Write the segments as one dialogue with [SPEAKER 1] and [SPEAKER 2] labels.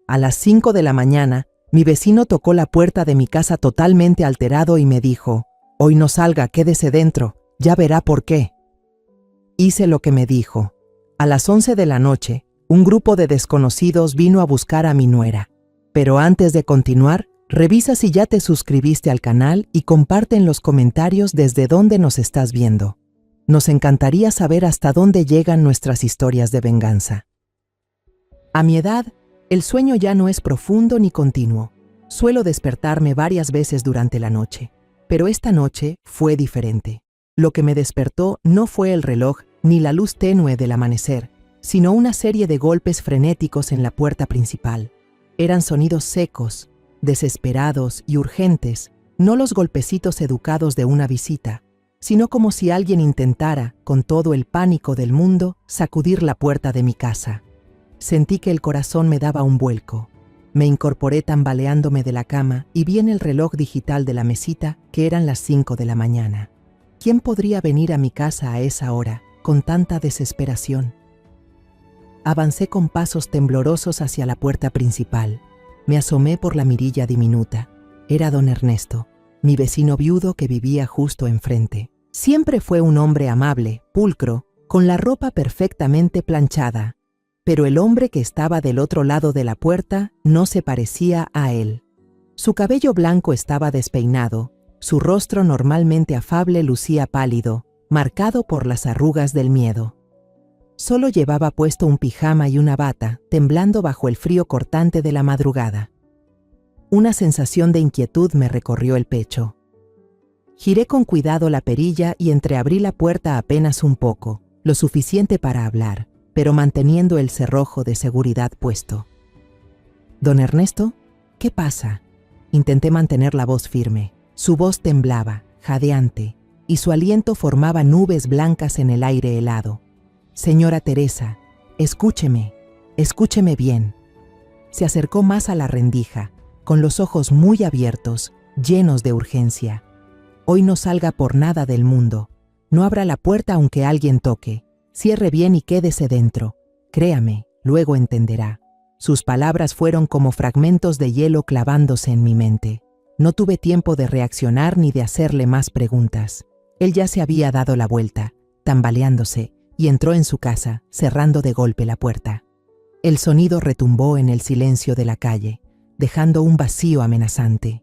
[SPEAKER 1] A las 5 de la mañana, mi vecino tocó la puerta de mi casa totalmente alterado y me dijo: «Hoy no salga, quédese dentro, ya verá por qué». Hice lo que me dijo. A las 11 de la noche, un grupo de desconocidos vino a buscar a mi nuera. Pero antes de continuar, revisa si ya te suscribiste al canal y comparte en los comentarios desde dónde nos estás viendo. Nos encantaría saber hasta dónde llegan nuestras historias de venganza. A mi edad, el sueño ya no es profundo ni continuo. Suelo despertarme varias veces durante la noche, pero esta noche fue diferente. Lo que me despertó no fue el reloj ni la luz tenue del amanecer, sino una serie de golpes frenéticos en la puerta principal. Eran sonidos secos, desesperados y urgentes, no los golpecitos educados de una visita, sino como si alguien intentara, con todo el pánico del mundo, sacudir la puerta de mi casa. Sentí que el corazón me daba un vuelco. Me incorporé tambaleándome de la cama y vi en el reloj digital de la mesita que eran las 5 de la mañana. ¿Quién podría venir a mi casa a esa hora, con tanta desesperación? Avancé con pasos temblorosos hacia la puerta principal. Me asomé por la mirilla diminuta. Era don Ernesto, mi vecino viudo que vivía justo enfrente. Siempre fue un hombre amable, pulcro, con la ropa perfectamente planchada. Pero el hombre que estaba del otro lado de la puerta no se parecía a él. Su cabello blanco estaba despeinado, su rostro normalmente afable lucía pálido, marcado por las arrugas del miedo. Solo llevaba puesto un pijama y una bata, temblando bajo el frío cortante de la madrugada. Una sensación de inquietud me recorrió el pecho. Giré con cuidado la perilla y entreabrí la puerta apenas un poco, lo suficiente para hablar, pero manteniendo el cerrojo de seguridad puesto. «Don Ernesto, ¿qué pasa?». Intenté mantener la voz firme. Su voz temblaba, jadeante, y su aliento formaba nubes blancas en el aire helado. «Señora Teresa, escúcheme bien». Se acercó más a la rendija, con los ojos muy abiertos, llenos de urgencia. «Hoy no salga por nada del mundo. No abra la puerta aunque alguien toque. Cierre bien y quédese dentro. Créame, luego entenderá». Sus palabras fueron como fragmentos de hielo clavándose en mi mente. No tuve tiempo de reaccionar ni de hacerle más preguntas. Él ya se había dado la vuelta, tambaleándose, y entró en su casa, cerrando de golpe la puerta. El sonido retumbó en el silencio de la calle, dejando un vacío amenazante.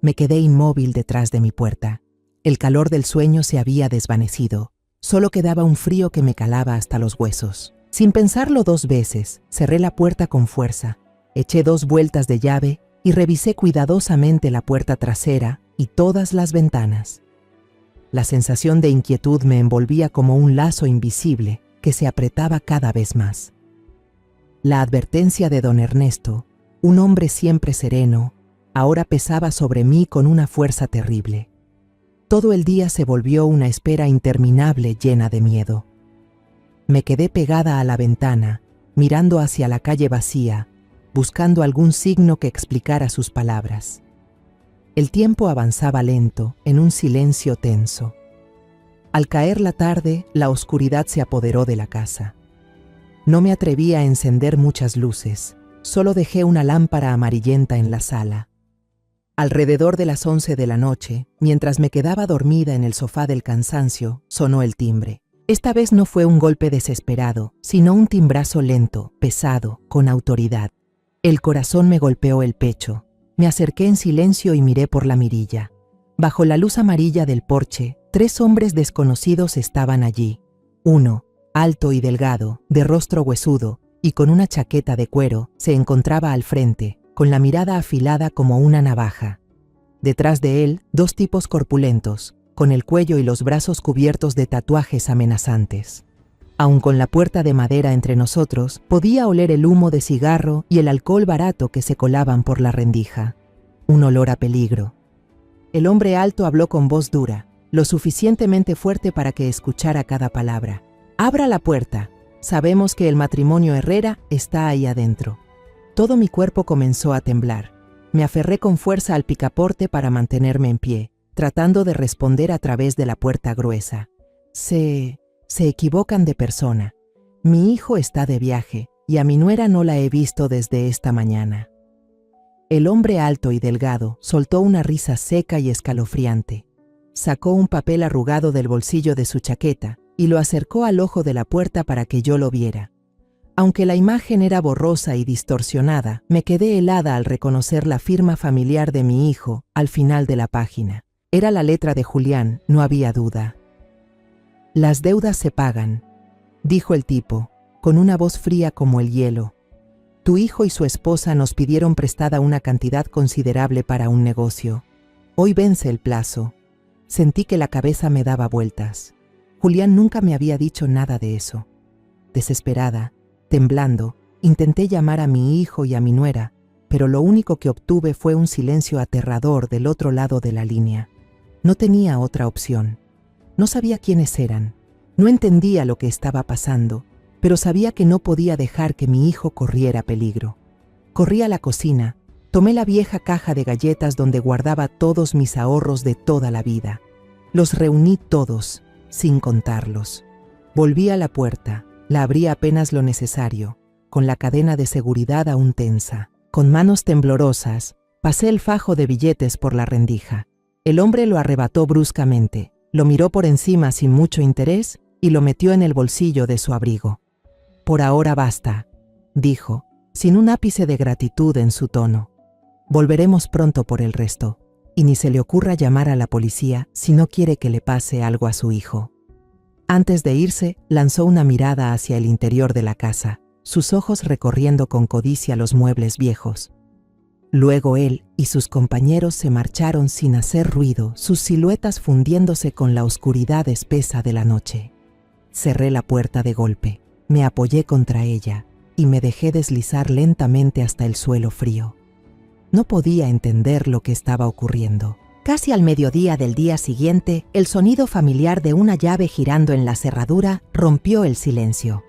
[SPEAKER 1] Me quedé inmóvil detrás de mi puerta. El calor del sueño se había desvanecido. Solo quedaba un frío que me calaba hasta los huesos. Sin pensarlo 2 veces, cerré la puerta con fuerza, eché 2 vueltas de llave y revisé cuidadosamente la puerta trasera y todas las ventanas. La sensación de inquietud me envolvía como un lazo invisible que se apretaba cada vez más. La advertencia de don Ernesto, un hombre siempre sereno, ahora pesaba sobre mí con una fuerza terrible. Todo el día se volvió una espera interminable llena de miedo. Me quedé pegada a la ventana, mirando hacia la calle vacía, buscando algún signo que explicara sus palabras. El tiempo avanzaba lento, en un silencio tenso. Al caer la tarde, la oscuridad se apoderó de la casa. No me atreví a encender muchas luces, solo dejé una lámpara amarillenta en la sala. Alrededor de las 11 de la noche, mientras me quedaba dormida en el sofá del cansancio, sonó el timbre. Esta vez no fue un golpe desesperado, sino un timbrazo lento, pesado, con autoridad. El corazón me golpeó el pecho. Me acerqué en silencio y miré por la mirilla. Bajo la luz amarilla del porche, 3 hombres desconocidos estaban allí. Uno, alto y delgado, de rostro huesudo y con una chaqueta de cuero, se encontraba al frente, con la mirada afilada como una navaja. Detrás de él, 2 tipos corpulentos, con el cuello y los brazos cubiertos de tatuajes amenazantes. Aun con la puerta de madera entre nosotros, podía oler el humo de cigarro y el alcohol barato que se colaban por la rendija. Un olor a peligro. El hombre alto habló con voz dura, lo suficientemente fuerte para que escuchara cada palabra. «Abra la puerta. Sabemos que el matrimonio Herrera está ahí adentro». Todo mi cuerpo comenzó a temblar. Me aferré con fuerza al picaporte para mantenerme en pie, tratando de responder a través de la puerta gruesa. Se equivocan de persona. Mi hijo está de viaje. y a mi nuera no la he visto desde esta mañana». El hombre alto y delgado soltó una risa seca y escalofriante. Sacó un papel arrugado del bolsillo de su chaqueta y lo acercó al ojo de la puerta para que yo lo viera. Aunque la imagen era borrosa y distorsionada, me quedé helada al reconocer la firma familiar de mi hijo al final de la página. Era la letra de Julián, no había duda. «Las deudas se pagan», dijo el tipo, con una voz fría como el hielo. «Tu hijo y su esposa nos pidieron prestada una cantidad considerable para un negocio. Hoy vence el plazo». Sentí que la cabeza me daba vueltas. Julián nunca me había dicho nada de eso. Desesperada, temblando, intenté llamar a mi hijo y a mi nuera, pero lo único que obtuve fue un silencio aterrador del otro lado de la línea. No tenía otra opción. No sabía quiénes eran. No entendía lo que estaba pasando, pero sabía que no podía dejar que mi hijo corriera peligro. Corrí a la cocina, tomé la vieja caja de galletas donde guardaba todos mis ahorros de toda la vida. Los reuní todos, sin contarlos. Volví a la puerta, la abrí apenas lo necesario, con la cadena de seguridad aún tensa. Con manos temblorosas, pasé el fajo de billetes por la rendija. El hombre lo arrebató bruscamente, lo miró por encima sin mucho interés y lo metió en el bolsillo de su abrigo. «Por ahora basta», dijo, sin un ápice de gratitud en su tono. «Volveremos pronto por el resto, y ni se le ocurra llamar a la policía si no quiere que le pase algo a su hijo». Antes de irse, lanzó una mirada hacia el interior de la casa, sus ojos recorriendo con codicia los muebles viejos. Luego él y sus compañeros se marcharon sin hacer ruido, sus siluetas fundiéndose con la oscuridad espesa de la noche. Cerré la puerta de golpe, me apoyé contra ella y me dejé deslizar lentamente hasta el suelo frío. No podía entender lo que estaba ocurriendo. Casi al mediodía del día siguiente, el sonido familiar de una llave girando en la cerradura rompió el silencio.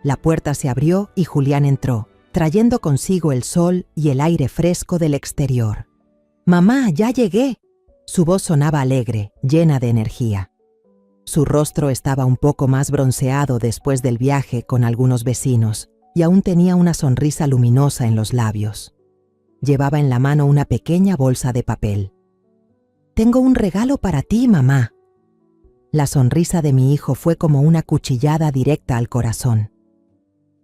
[SPEAKER 1] La puerta se abrió y Julián entró, trayendo consigo el sol y el aire fresco del exterior. «Mamá, ya llegué». Su voz sonaba alegre, llena de energía. Su rostro estaba un poco más bronceado después del viaje con algunos vecinos, y aún tenía una sonrisa luminosa en los labios. Llevaba en la mano una pequeña bolsa de papel. «Tengo un regalo para ti, mamá». La sonrisa de mi hijo fue como una cuchillada directa al corazón.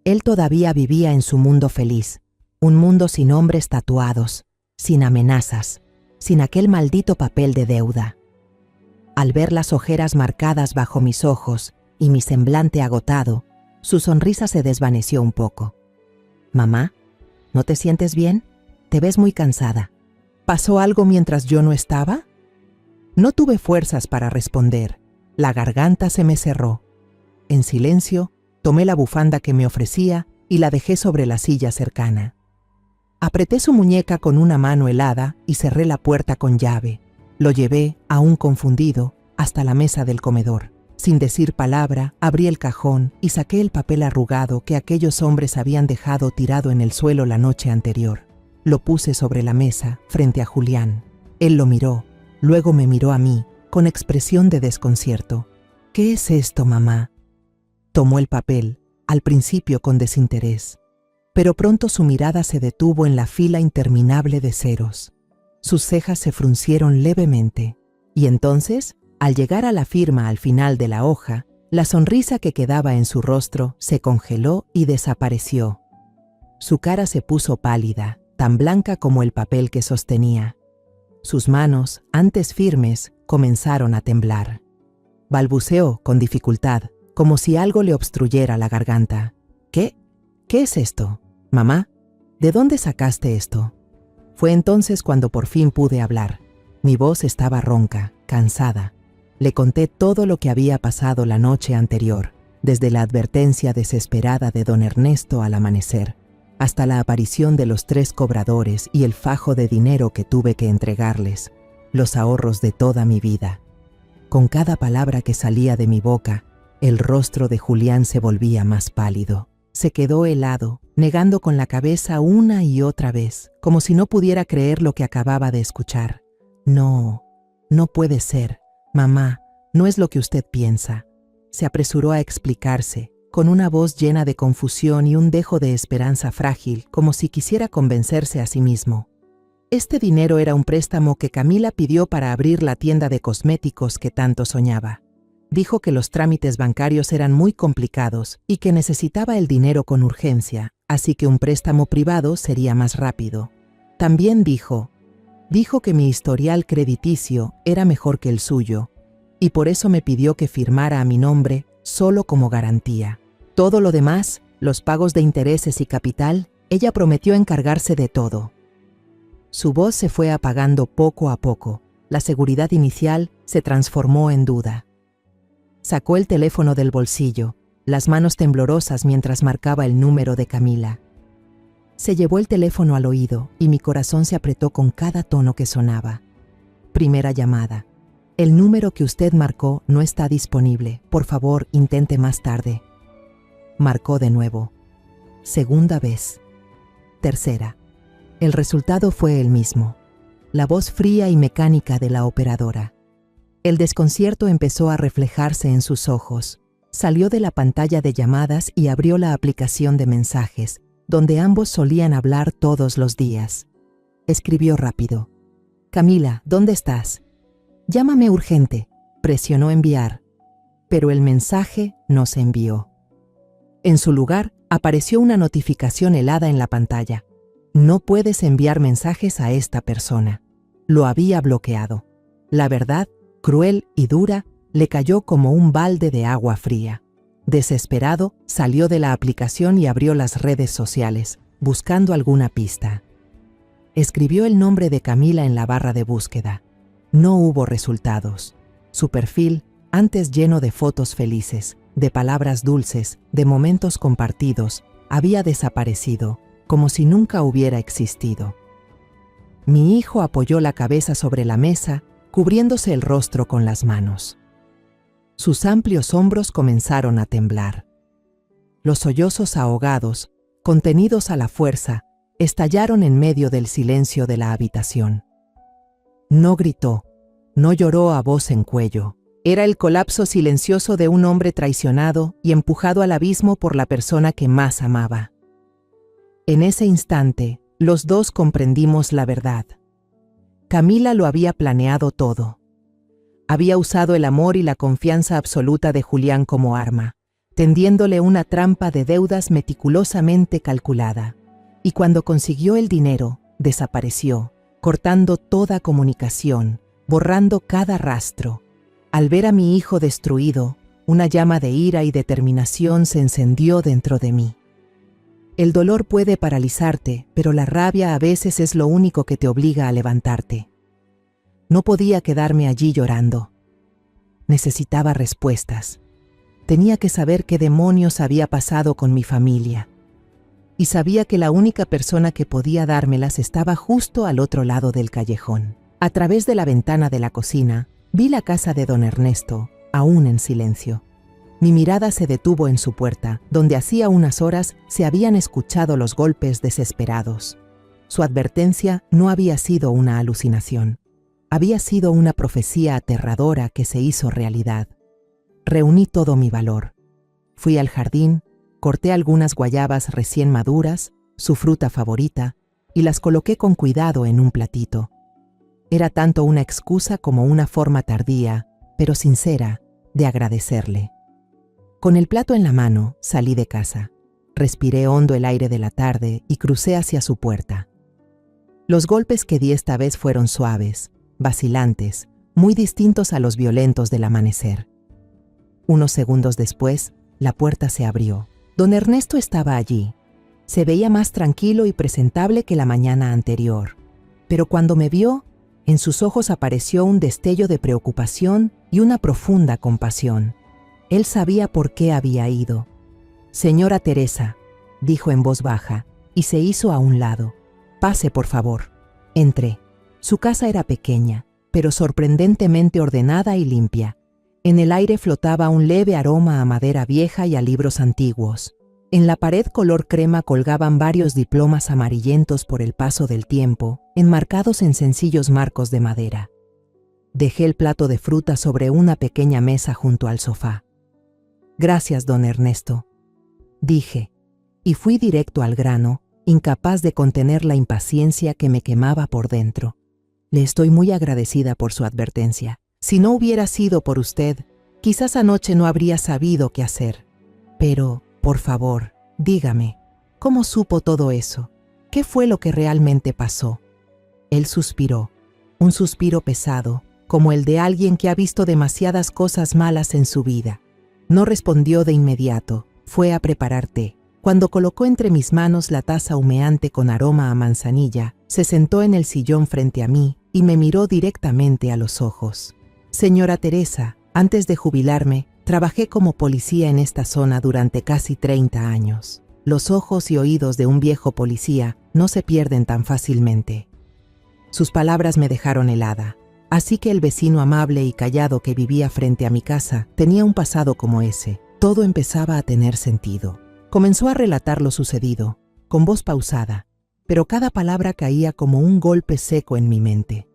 [SPEAKER 1] Él todavía vivía en su mundo feliz, un mundo sin hombres tatuados, sin amenazas, sin aquel maldito papel de deuda. Al ver las ojeras marcadas bajo mis ojos y mi semblante agotado, su sonrisa se desvaneció un poco. «Mamá, ¿no te sientes bien? Te ves muy cansada. ¿Pasó algo mientras yo no estaba?». No tuve fuerzas para responder. La garganta se me cerró. En silencio, tomé la bufanda que me ofrecía y la dejé sobre la silla cercana. Apreté su muñeca con una mano helada y cerré la puerta con llave. Lo llevé, aún confundido, hasta la mesa del comedor. Sin decir palabra, abrí el cajón y saqué el papel arrugado que aquellos hombres habían dejado tirado en el suelo la noche anterior. Lo puse sobre la mesa, frente a Julián. Él lo miró. Luego me miró a mí, con expresión de desconcierto. «¿Qué es esto, mamá?». Tomó el papel, al principio con desinterés, pero pronto su mirada se detuvo en la fila interminable de ceros. Sus cejas se fruncieron levemente, y entonces, al llegar a la firma al final de la hoja, la sonrisa que quedaba en su rostro se congeló y desapareció. Su cara se puso pálida, tan blanca como el papel que sostenía. Sus manos, antes firmes, comenzaron a temblar. Balbuceó con dificultad, como si algo le obstruyera la garganta. ¿Qué es esto? Mamá, ¿de dónde sacaste esto?». Fue entonces cuando por fin pude hablar. Mi voz estaba ronca, cansada. Le conté todo lo que había pasado la noche anterior, desde la advertencia desesperada de don Ernesto al amanecer, hasta la aparición de los 3 cobradores y el fajo de dinero que tuve que entregarles, los ahorros de toda mi vida. Con cada palabra que salía de mi boca, el rostro de Julián se volvía más pálido. Se quedó helado, negando con la cabeza una y otra vez, como si no pudiera creer lo que acababa de escuchar. «No, no puede ser. Mamá, no es lo que usted piensa». Se apresuró a explicarse, con una voz llena de confusión y un dejo de esperanza frágil, como si quisiera convencerse a sí mismo. Este dinero era un préstamo que Camila pidió para abrir la tienda de cosméticos que tanto soñaba. Dijo que los trámites bancarios eran muy complicados y que necesitaba el dinero con urgencia, así que un préstamo privado sería más rápido. También dijo que mi historial crediticio era mejor que el suyo, y por eso me pidió que firmara a mi nombre solo como garantía. Todo lo demás, los pagos de intereses y capital, ella prometió encargarse de todo. Su voz se fue apagando poco a poco. La seguridad inicial se transformó en duda. Sacó el teléfono del bolsillo, las manos temblorosas mientras marcaba el número de Camila. Se llevó el teléfono al oído y mi corazón se apretó con cada tono que sonaba. Primera llamada. El número que usted marcó no está disponible. Por favor, intente más tarde. Marcó de nuevo. Segunda vez. Tercera. El resultado fue el mismo. La voz fría y mecánica de la operadora. El desconcierto empezó a reflejarse en sus ojos. Salió de la pantalla de llamadas y abrió la aplicación de mensajes, donde ambos solían hablar todos los días. Escribió rápido. Camila, ¿dónde estás? Llámame urgente. Presionó enviar, pero el mensaje no se envió. En su lugar, apareció una notificación helada en la pantalla. No puedes enviar mensajes a esta persona. Lo había bloqueado. La verdad, cruel y dura, le cayó como un balde de agua fría. Desesperado, salió de la aplicación y abrió las redes sociales, buscando alguna pista. Escribió el nombre de Camila en la barra de búsqueda. No hubo resultados. Su perfil, antes lleno de fotos felices, de palabras dulces, de momentos compartidos, había desaparecido, como si nunca hubiera existido. Mi hijo apoyó la cabeza sobre la mesa, cubriéndose el rostro con las manos. Sus amplios hombros comenzaron a temblar. Los sollozos ahogados, contenidos a la fuerza, estallaron en medio del silencio de la habitación. No gritó, no lloró a voz en cuello. Era el colapso silencioso de un hombre traicionado y empujado al abismo por la persona que más amaba. En ese instante, los dos comprendimos la verdad. Camila lo había planeado todo. Había usado el amor y la confianza absoluta de Julián como arma, tendiéndole una trampa de deudas meticulosamente calculada. Y cuando consiguió el dinero, desapareció, cortando toda comunicación, borrando cada rastro. Al ver a mi hijo destruido, una llama de ira y determinación se encendió dentro de mí. El dolor puede paralizarte, pero la rabia a veces es lo único que te obliga a levantarte. No podía quedarme allí llorando. Necesitaba respuestas. Tenía que saber qué demonios había pasado con mi familia. Y sabía que la única persona que podía dármelas estaba justo al otro lado del callejón. A través de la ventana de la cocina, vi la casa de don Ernesto, aún en silencio. Mi mirada se detuvo en su puerta, donde hacía unas horas se habían escuchado los golpes desesperados. Su advertencia no había sido una alucinación. Había sido una profecía aterradora que se hizo realidad. Reuní todo mi valor. Fui al jardín, corté algunas guayabas recién maduras, su fruta favorita, y las coloqué con cuidado en un platito. Era tanto una excusa como una forma tardía, pero sincera, de agradecerle. Con el plato en la mano, salí de casa. Respiré hondo el aire de la tarde y crucé hacia su puerta. Los golpes que di esta vez fueron suaves, vacilantes, muy distintos a los violentos del amanecer. Unos segundos después, la puerta se abrió. Don Ernesto estaba allí. Se veía más tranquilo y presentable que la mañana anterior. Pero cuando me vio, en sus ojos apareció un destello de preocupación y una profunda compasión. Él sabía por qué había ido. «Señora Teresa», dijo en voz baja, y se hizo a un lado. «Pase, por favor». Entré. Su casa era pequeña, pero sorprendentemente ordenada y limpia. En el aire flotaba un leve aroma a madera vieja y a libros antiguos. En la pared color crema colgaban varios diplomas amarillentos por el paso del tiempo, enmarcados en sencillos marcos de madera. Dejé el plato de fruta sobre una pequeña mesa junto al sofá. «Gracias, don Ernesto», dije, y fui directo al grano, incapaz de contener la impaciencia que me quemaba por dentro. Le estoy muy agradecida por su advertencia. Si no hubiera sido por usted, quizás anoche no habría sabido qué hacer. Pero, por favor, dígame, ¿cómo supo todo eso? ¿Qué fue lo que realmente pasó? Él suspiró, un suspiro pesado, como el de alguien que ha visto demasiadas cosas malas en su vida. No respondió de inmediato, fue a preparar té. Cuando colocó entre mis manos la taza humeante con aroma a manzanilla, se sentó en el sillón frente a mí y me miró directamente a los ojos. Señora Teresa, antes de jubilarme, trabajé como policía en esta zona durante casi 30 años. Los ojos y oídos de un viejo policía no se pierden tan fácilmente. Sus palabras me dejaron helada. Así que el vecino amable y callado que vivía frente a mi casa tenía un pasado como ese. Todo empezaba a tener sentido. Comenzó a relatar lo sucedido, con voz pausada, pero cada palabra caía como un golpe seco en mi mente.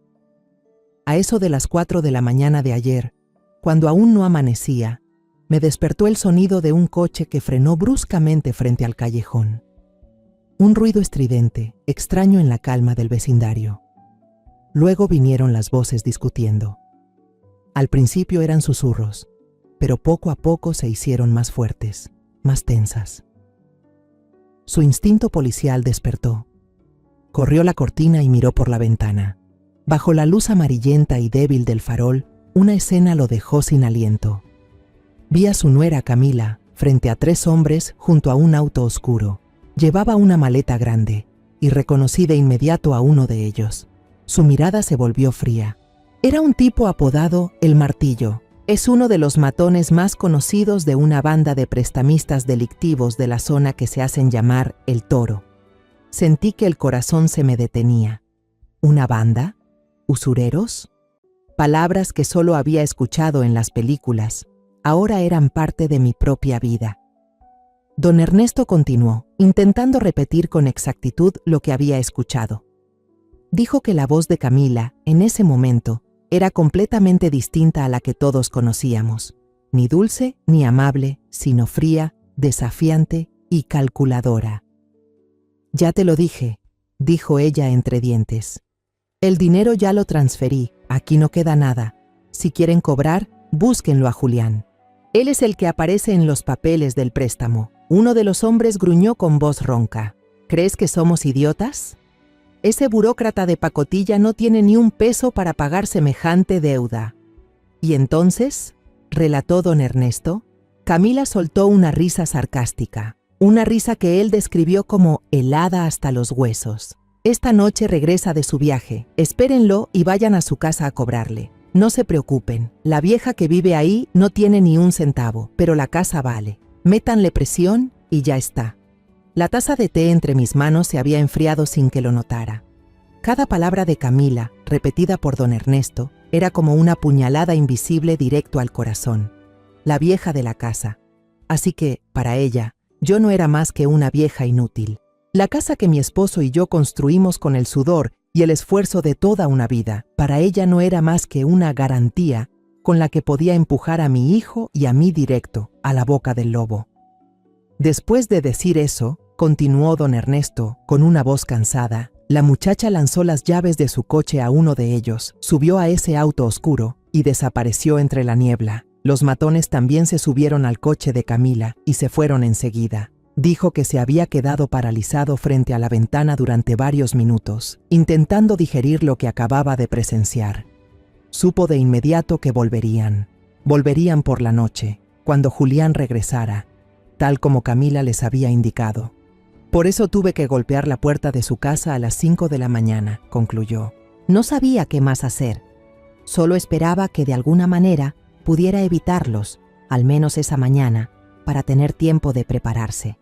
[SPEAKER 1] A eso de las 4 de la mañana de ayer, cuando aún no amanecía, me despertó el sonido de un coche que frenó bruscamente frente al callejón. Un ruido estridente, extraño en la calma del vecindario. Luego vinieron las voces discutiendo. Al principio eran susurros, pero poco a poco se hicieron más fuertes, más tensas. Su instinto policial despertó. Corrió la cortina y miró por la ventana. Bajo la luz amarillenta y débil del farol, una escena lo dejó sin aliento. Vi a su nuera Camila frente a 3 hombres junto a un auto oscuro. Llevaba una maleta grande y reconocí de inmediato a uno de ellos. Su mirada se volvió fría. Era un tipo apodado El Martillo. Es uno de los matones más conocidos de una banda de prestamistas delictivos de la zona que se hacen llamar El Toro. Sentí que el corazón se me detenía. ¿Una banda? ¿Usureros? Palabras que solo había escuchado en las películas, ahora eran parte de mi propia vida. Don Ernesto continuó, intentando repetir con exactitud lo que había escuchado. Dijo que la voz de Camila, en ese momento, era completamente distinta a la que todos conocíamos, ni dulce ni amable, sino fría, desafiante y calculadora. «Ya te lo dije», dijo ella entre dientes. «El dinero ya lo transferí, aquí no queda nada. Si quieren cobrar, búsquenlo a Julián. Él es el que aparece en los papeles del préstamo». Uno de los hombres gruñó con voz ronca. «¿Crees que somos idiotas? Ese burócrata de pacotilla no tiene ni un peso para pagar semejante deuda». «¿Y entonces?», relató don Ernesto. Camila soltó una risa sarcástica, una risa que él describió como helada hasta los huesos. «Esta noche regresa de su viaje. Espérenlo y vayan a su casa a cobrarle. No se preocupen, la vieja que vive ahí no tiene ni un centavo, pero la casa vale. Métanle presión y ya está». La taza de té entre mis manos se había enfriado sin que lo notara. Cada palabra de Camila, repetida por don Ernesto, era como una puñalada invisible directo al corazón. La vieja de la casa. Así que, para ella, yo no era más que una vieja inútil. La casa que mi esposo y yo construimos con el sudor y el esfuerzo de toda una vida, para ella no era más que una garantía con la que podía empujar a mi hijo y a mí directo a la boca del lobo. Después de decir eso, continuó don Ernesto, con una voz cansada, la muchacha lanzó las llaves de su coche a uno de ellos, subió a ese auto oscuro y desapareció entre la niebla. Los matones también se subieron al coche de Camila y se fueron enseguida. Dijo que se había quedado paralizado frente a la ventana durante varios minutos, intentando digerir lo que acababa de presenciar. Supo de inmediato que volverían. Volverían por la noche, cuando Julián regresara, tal como Camila les había indicado. «Por eso tuve que golpear la puerta de su casa a las 5 de la mañana», concluyó. «No sabía qué más hacer. Solo esperaba que de alguna manera pudiera evitarlos, al menos esa mañana, para tener tiempo de prepararse».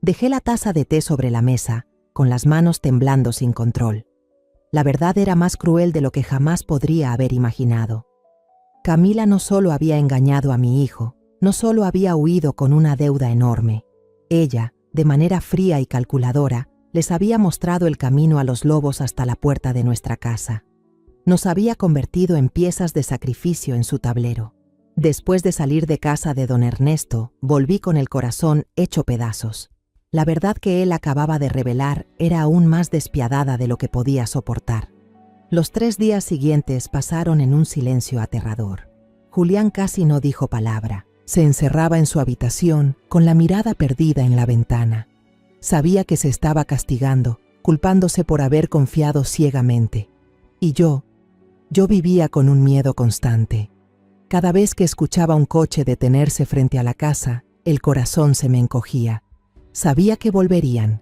[SPEAKER 1] Dejé la taza de té sobre la mesa, con las manos temblando sin control. La verdad era más cruel de lo que jamás podría haber imaginado. Camila no solo había engañado a mi hijo, no solo había huido con una deuda enorme. Ella, de manera fría y calculadora, les había mostrado el camino a los lobos hasta la puerta de nuestra casa. Nos había convertido en piezas de sacrificio en su tablero. Después de salir de casa de don Ernesto, volví con el corazón hecho pedazos. La verdad que él acababa de revelar era aún más despiadada de lo que podía soportar. Los 3 días siguientes pasaron en un silencio aterrador. Julián casi no dijo palabra. Se encerraba en su habitación, con la mirada perdida en la ventana. Sabía que se estaba castigando, culpándose por haber confiado ciegamente. Y yo vivía con un miedo constante. Cada vez que escuchaba un coche detenerse frente a la casa, el corazón se me encogía. Sabía que volverían.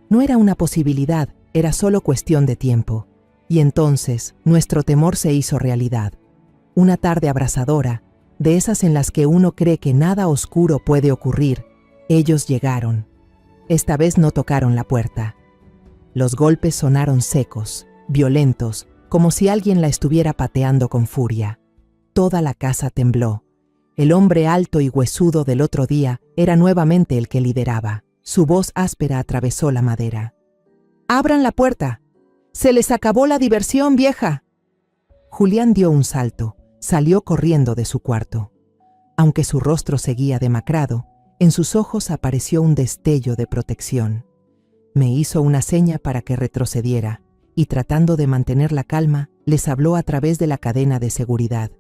[SPEAKER 1] No era una posibilidad, era solo cuestión de tiempo. Y entonces, nuestro temor se hizo realidad. Una tarde abrasadora, de esas en las que uno cree que nada oscuro puede ocurrir, ellos llegaron. Esta vez no tocaron la puerta. Los golpes sonaron secos, violentos, como si alguien la estuviera pateando con furia. Toda la casa tembló. El hombre alto y huesudo del otro día era nuevamente el que lideraba. Su voz áspera atravesó la madera. «¡Abran la puerta! ¡Se les acabó la diversión, vieja!». Julián dio un salto, salió corriendo de su cuarto. Aunque su rostro seguía demacrado, en sus ojos apareció un destello de protección. Me hizo una seña para que retrocediera, y tratando de mantener la calma, les habló a través de la cadena de seguridad.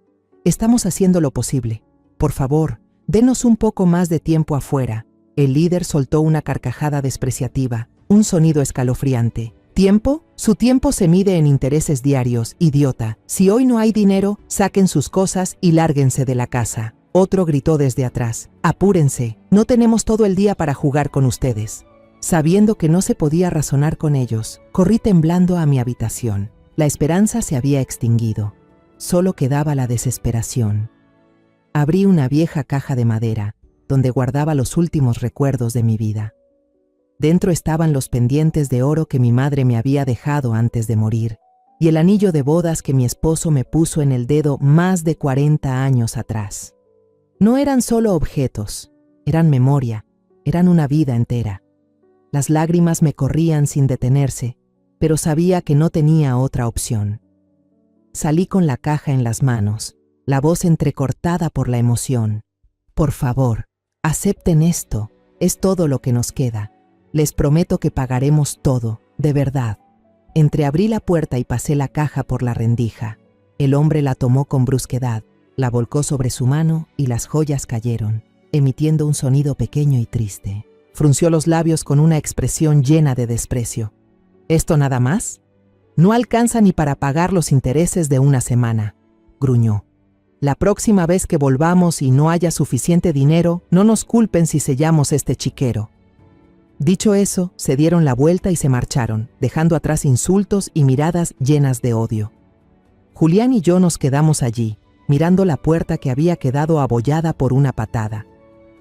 [SPEAKER 1] «Estamos haciendo lo posible. Por favor, denos un poco más de tiempo afuera». El líder soltó una carcajada despreciativa, un sonido escalofriante. ¿Tiempo? Su tiempo se mide en intereses diarios, idiota. Si hoy no hay dinero, saquen sus cosas y lárguense de la casa. Otro gritó desde atrás. «Apúrense, no tenemos todo el día para jugar con ustedes». Sabiendo que no se podía razonar con ellos, corrí temblando a mi habitación. La esperanza se había extinguido. Solo quedaba la desesperación. Abrí una vieja caja de madera, donde guardaba los últimos recuerdos de mi vida. Dentro estaban los pendientes de oro que mi madre me había dejado antes de morir, y el anillo de bodas que mi esposo me puso en el dedo más de 40 años atrás. No eran solo objetos, eran memoria, eran una vida entera. Las lágrimas me corrían sin detenerse, pero sabía que no tenía otra opción. Salí con la caja en las manos, la voz entrecortada por la emoción. «Por favor, acepten esto, es todo lo que nos queda. Les prometo que pagaremos todo, de verdad». Entreabrí la puerta y pasé la caja por la rendija. El hombre la tomó con brusquedad, la volcó sobre su mano y las joyas cayeron, emitiendo un sonido pequeño y triste. Frunció los labios con una expresión llena de desprecio. «¿Esto nada más? No alcanza ni para pagar los intereses de una semana», gruñó. «La próxima vez que volvamos y no haya suficiente dinero, no nos culpen si sellamos este chiquero». Dicho eso, se dieron la vuelta y se marcharon, dejando atrás insultos y miradas llenas de odio. Julián y yo nos quedamos allí, mirando la puerta que había quedado abollada por una patada.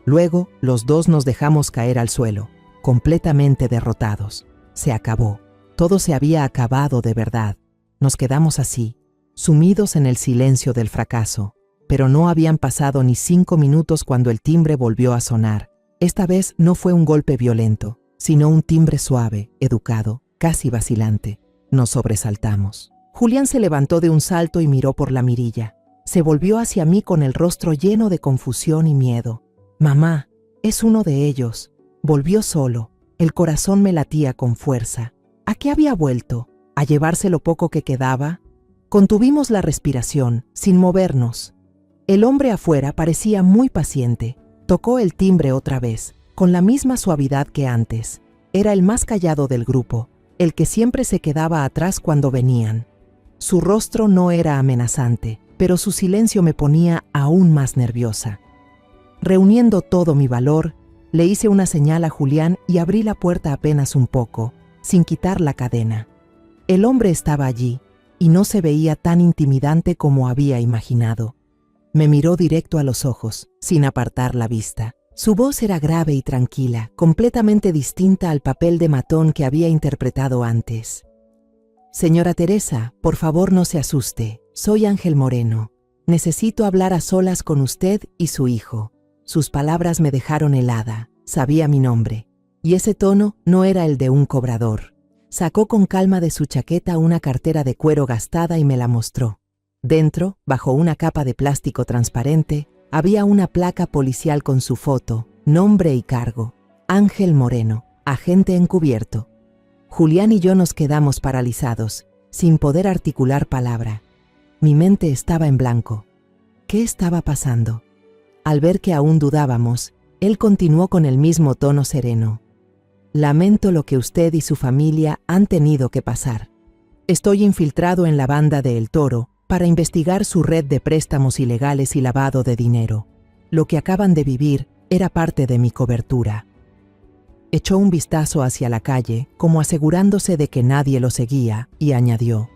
[SPEAKER 1] Luego, los dos nos dejamos caer al suelo, completamente derrotados. Se acabó. Todo se había acabado de verdad. Nos quedamos así, sumidos en el silencio del fracaso. Pero no habían pasado ni 5 minutos cuando el timbre volvió a sonar. Esta vez no fue un golpe violento, sino un timbre suave, educado, casi vacilante. Nos sobresaltamos. Julián se levantó de un salto y miró por la mirilla. Se volvió hacia mí con el rostro lleno de confusión y miedo. «Mamá, es uno de ellos». Volvió solo. El corazón me latía con fuerza. ¿A qué había vuelto? ¿A llevarse lo poco que quedaba? Contuvimos la respiración, sin movernos. El hombre afuera parecía muy paciente. Tocó el timbre otra vez, con la misma suavidad que antes. Era el más callado del grupo, el que siempre se quedaba atrás cuando venían. Su rostro no era amenazante, pero su silencio me ponía aún más nerviosa. Reuniendo todo mi valor, le hice una señal a Julián y abrí la puerta apenas un poco, sin quitar la cadena. El hombre estaba allí, y no se veía tan intimidante como había imaginado. Me miró directo a los ojos, sin apartar la vista. Su voz era grave y tranquila, completamente distinta al papel de matón que había interpretado antes. «Señora Teresa, por favor no se asuste. Soy Ángel Moreno. Necesito hablar a solas con usted y su hijo». Sus palabras me dejaron helada. Sabía mi nombre. Y ese tono no era el de un cobrador. Sacó con calma de su chaqueta una cartera de cuero gastada y me la mostró. Dentro, bajo una capa de plástico transparente, Había una placa policial con su foto, nombre y cargo. Ángel Moreno, agente encubierto. Julián y yo nos quedamos paralizados, sin poder articular palabra. Mi mente estaba en blanco. ¿Qué estaba pasando? Al ver que aún dudábamos, él continuó con el mismo tono sereno. Lamento lo que usted y su familia han tenido que pasar. Estoy infiltrado en la banda de El Toro para investigar su red de préstamos ilegales y lavado de dinero. Lo que acaban de vivir era parte de mi cobertura. Echó un vistazo hacia la calle, como asegurándose de que nadie lo seguía, y añadió: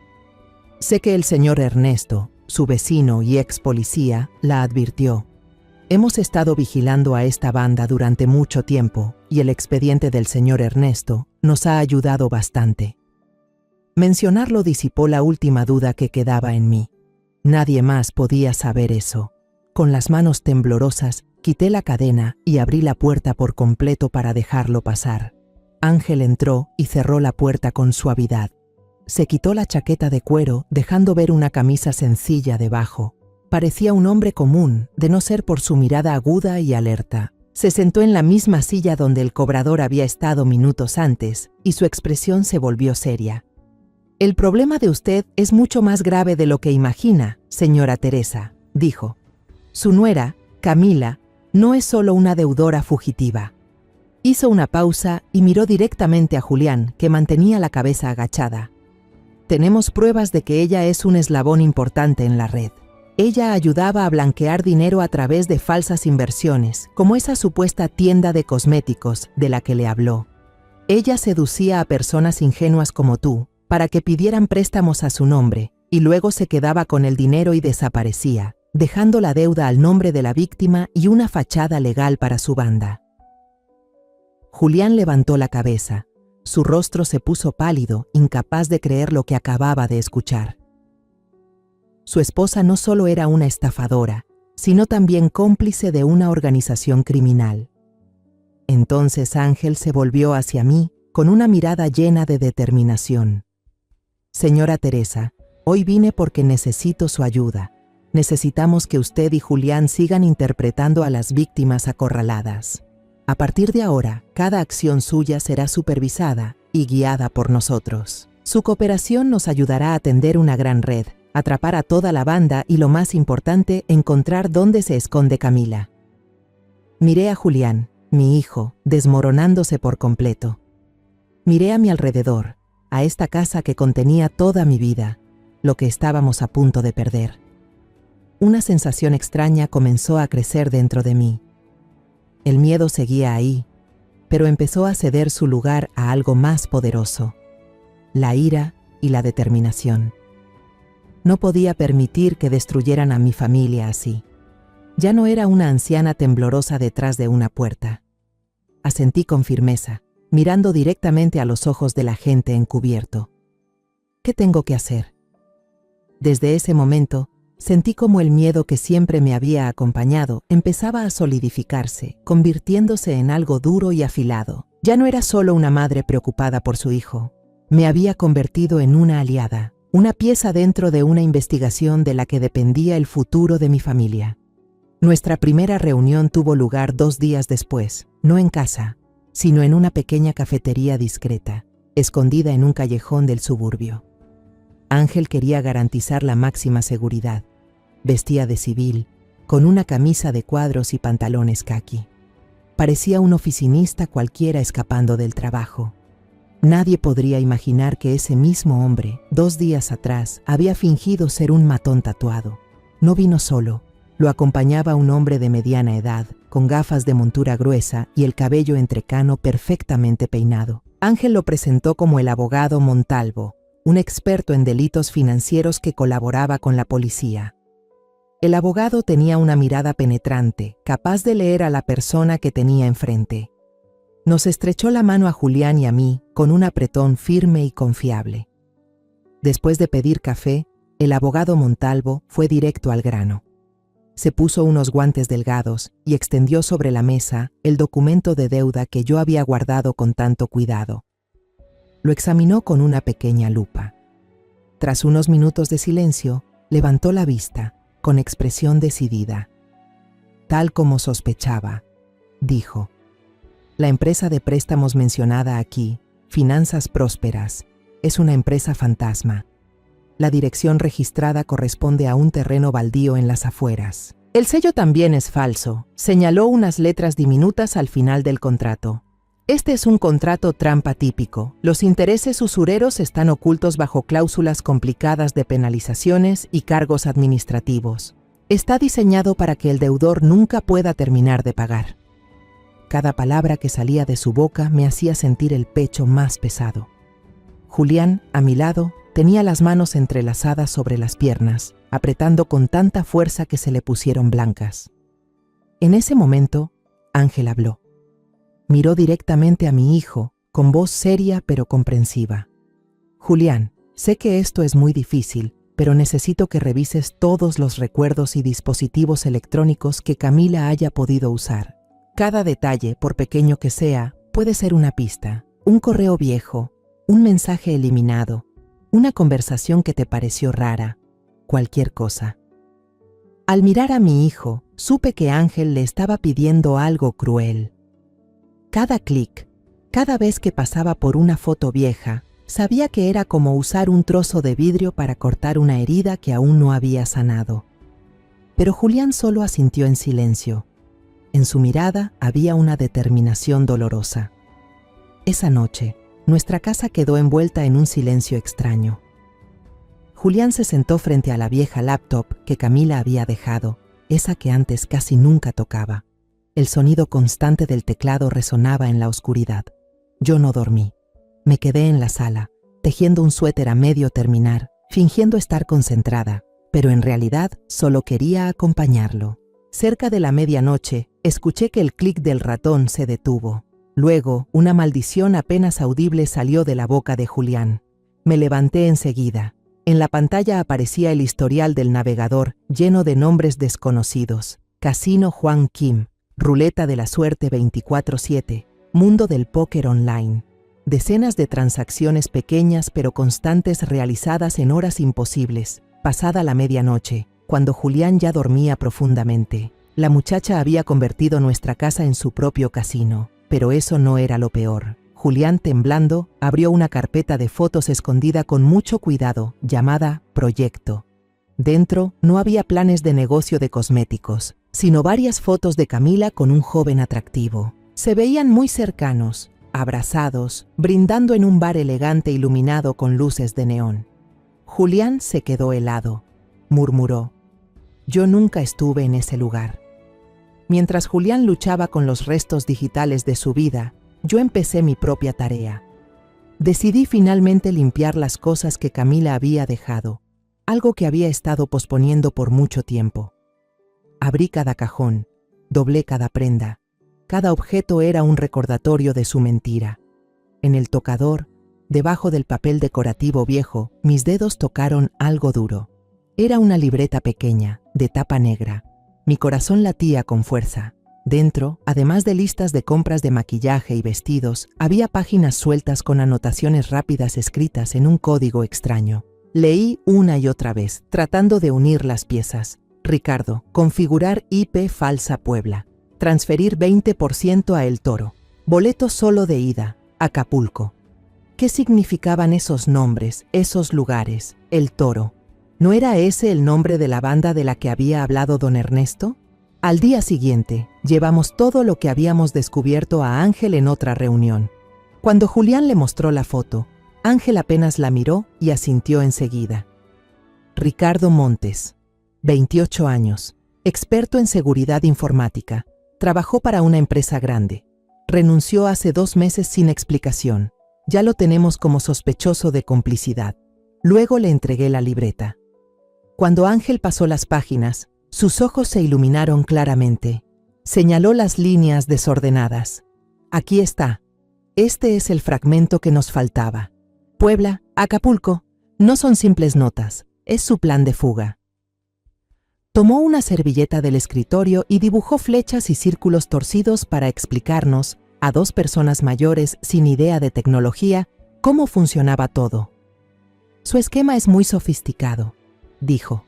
[SPEAKER 1] sé que el señor Ernesto, su vecino y ex policía, la advirtió. Hemos estado vigilando a esta banda durante mucho tiempo y el expediente del señor Ernesto nos ha ayudado bastante. Mencionarlo disipó la última duda que quedaba en mí. Nadie más podía saber eso. Con las manos temblorosas, quité la cadena y abrí la puerta por completo para dejarlo pasar. Ángel entró y cerró la puerta con suavidad. Se quitó la chaqueta de cuero, dejando ver una camisa sencilla debajo. Parecía un hombre común, de no ser por su mirada aguda y alerta. Se sentó en la misma silla donde el cobrador había estado minutos antes, y su expresión se volvió seria. El problema de usted es mucho más grave de lo que imagina, señora Teresa, dijo. Su nuera, Camila, no es solo una deudora fugitiva. Hizo una pausa y miró directamente a Julián, que mantenía la cabeza agachada. Tenemos pruebas de que ella es un eslabón importante en la red. Ella ayudaba a blanquear dinero a través de falsas inversiones, como esa supuesta tienda de cosméticos de la que le habló. Ella seducía a personas ingenuas como tú para que pidieran préstamos a su nombre y luego se quedaba con el dinero y desaparecía, dejando la deuda al nombre de la víctima y una fachada legal para su banda. Julián levantó la cabeza. Su rostro se puso pálido, incapaz de creer lo que acababa de escuchar. Su esposa no solo era una estafadora, sino también cómplice de una organización criminal. Entonces Ángel se volvió hacia mí con una mirada llena de determinación. Señora Teresa, hoy vine porque necesito su ayuda. Necesitamos que usted y Julián sigan interpretando a las víctimas acorraladas. A partir de ahora, cada acción suya será supervisada y guiada por nosotros. Su cooperación nos ayudará a tender una gran red, atrapar a toda la banda y, lo más importante, encontrar dónde se esconde Camila. Miré a Julián, mi hijo, desmoronándose por completo. Miré a mi alrededor, a esta casa que contenía toda mi vida, lo que estábamos a punto de perder. Una sensación extraña comenzó a crecer dentro de mí. El miedo seguía ahí, pero empezó a ceder su lugar a algo más poderoso: la ira y la determinación. No podía permitir que destruyeran a mi familia así. Ya no era una anciana temblorosa detrás de una puerta. Asentí con firmeza, mirando directamente a los ojos del agente encubierto. ¿Qué tengo que hacer? Desde ese momento, sentí como el miedo que siempre me había acompañado empezaba a solidificarse, convirtiéndose en algo duro y afilado. Ya no era solo una madre preocupada por su hijo. Me había convertido en una aliada, una pieza dentro de una investigación de la que dependía el futuro de mi familia. Nuestra primera reunión tuvo lugar 2 días después, no en casa, sino en una pequeña cafetería discreta, escondida en un callejón del suburbio. Ángel quería garantizar la máxima seguridad. Vestía de civil, con una camisa de cuadros y pantalones caqui. Parecía un oficinista cualquiera escapando del trabajo. Nadie podría imaginar que ese mismo hombre, 2 días atrás, había fingido ser un matón tatuado. No vino solo, lo acompañaba un hombre de mediana edad, con gafas de montura gruesa y el cabello entrecano perfectamente peinado. Ángel lo presentó como el abogado Montalvo, un experto en delitos financieros que colaboraba con la policía. El abogado tenía una mirada penetrante, capaz de leer a la persona que tenía enfrente. Nos estrechó la mano a Julián y a mí con un apretón firme y confiable. Después de pedir café, el abogado Montalvo fue directo al grano. Se puso unos guantes delgados y extendió sobre la mesa el documento de deuda que yo había guardado con tanto cuidado. Lo examinó con una pequeña lupa. Tras unos minutos de silencio, levantó la vista, con expresión decidida. Tal como sospechaba, dijo. La empresa de préstamos mencionada aquí, Finanzas Prósperas, es una empresa fantasma. La dirección registrada corresponde a un terreno baldío en las afueras. El sello también es falso, señaló unas letras diminutas al final del contrato. Este es un contrato trampa típico. Los intereses usureros están ocultos bajo cláusulas complicadas de penalizaciones y cargos administrativos. Está diseñado para que el deudor nunca pueda terminar de pagar. Cada palabra que salía de su boca me hacía sentir el pecho más pesado. Julián, a mi lado, tenía las manos entrelazadas sobre las piernas, apretando con tanta fuerza que se le pusieron blancas. En ese momento, Ángel habló. Miró directamente a mi hijo, con voz seria pero comprensiva. Julián, sé que esto es muy difícil, pero necesito que revises todos los recuerdos y dispositivos electrónicos que Camila haya podido usar. Cada detalle, por pequeño que sea, puede ser una pista, un correo viejo, un mensaje eliminado, una conversación que te pareció rara, cualquier cosa. Al mirar a mi hijo, supe que Ángel le estaba pidiendo algo cruel. Cada clic, cada vez que pasaba por una foto vieja, sabía que era como usar un trozo de vidrio para cortar una herida que aún no había sanado. Pero Julián solo asintió en silencio. En su mirada había una determinación dolorosa. Esa noche, nuestra casa quedó envuelta en un silencio extraño. Julián se sentó frente a la vieja laptop que Camila había dejado, esa que antes casi nunca tocaba. El sonido constante del teclado resonaba en la oscuridad. Yo no dormí. Me quedé en la sala, tejiendo un suéter a medio terminar, fingiendo estar concentrada, pero en realidad solo quería acompañarlo. Cerca de la medianoche, escuché que el clic del ratón se detuvo. Luego, una maldición apenas audible salió de la boca de Julián. Me levanté enseguida. En la pantalla aparecía el historial del navegador, lleno de nombres desconocidos. Casino Juan Kim, Ruleta de la Suerte 24/7, Mundo del Póker Online. Decenas de transacciones pequeñas pero constantes realizadas en horas imposibles. Pasada la medianoche, cuando Julián ya dormía profundamente, la muchacha había convertido nuestra casa en su propio casino. Pero eso no era lo peor. Julián, temblando, abrió una carpeta de fotos escondida con mucho cuidado, llamada Proyecto. Dentro no había planes de negocio de cosméticos, sino varias fotos de Camila con un joven atractivo. Se veían muy cercanos, abrazados, brindando en un bar elegante iluminado con luces de neón. Julián se quedó helado. Murmuró: «Yo nunca estuve en ese lugar». Mientras Julián luchaba con los restos digitales de su vida, yo empecé mi propia tarea. Decidí finalmente limpiar las cosas que Camila había dejado, algo que había estado posponiendo por mucho tiempo. Abrí cada cajón, doblé cada prenda. Cada objeto era un recordatorio de su mentira. En el tocador, debajo del papel decorativo viejo, mis dedos tocaron algo duro. Era una libreta pequeña, de tapa negra. Mi corazón latía con fuerza. Dentro, además de listas de compras de maquillaje y vestidos, había páginas sueltas con anotaciones rápidas escritas en un código extraño. Leí una y otra vez, tratando de unir las piezas. Ricardo, configurar IP falsa Puebla. Transferir 20% a El Toro. Boleto solo de ida, Acapulco. ¿Qué significaban esos nombres, esos lugares? El Toro. ¿No era ese el nombre de la banda de la que había hablado don Ernesto? Al día siguiente, llevamos todo lo que habíamos descubierto a Ángel en otra reunión. Cuando Julián le mostró la foto, Ángel apenas la miró y asintió enseguida. Ricardo Montes, 28 años, experto en seguridad informática, trabajó para una empresa grande. Renunció hace 2 meses sin explicación. Ya lo tenemos como sospechoso de complicidad. Luego le entregué la libreta. Cuando Ángel pasó las páginas, sus ojos se iluminaron claramente. Señaló las líneas desordenadas. Aquí está. Este es el fragmento que nos faltaba. Puebla, Acapulco, no son simples notas, es su plan de fuga. Tomó una servilleta del escritorio y dibujó flechas y círculos torcidos para explicarnos, a 2 personas mayores sin idea de tecnología, cómo funcionaba todo. Su esquema es muy sofisticado, dijo.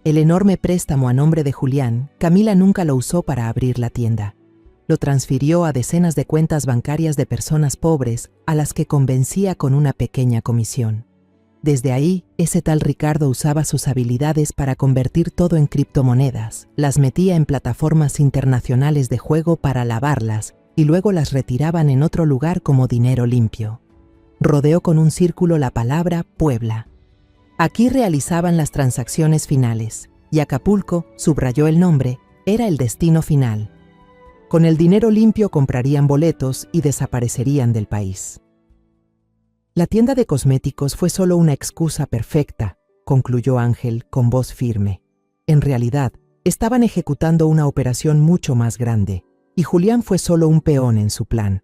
[SPEAKER 1] El enorme préstamo a nombre de Julián, Camila nunca lo usó para abrir la tienda. Lo transfirió a decenas de cuentas bancarias de personas pobres a las que convencía con una pequeña comisión. Desde ahí, ese tal Ricardo usaba sus habilidades para convertir todo en criptomonedas, las metía en plataformas internacionales de juego para lavarlas y luego las retiraban en otro lugar como dinero limpio. Rodeó con un círculo la palabra Puebla. Aquí realizaban las transacciones finales, y Acapulco, subrayó el nombre, era el destino final. Con el dinero limpio comprarían boletos y desaparecerían del país. La tienda de cosméticos fue solo una excusa perfecta, concluyó Ángel con voz firme. En realidad, estaban ejecutando una operación mucho más grande, y Julián fue solo un peón en su plan.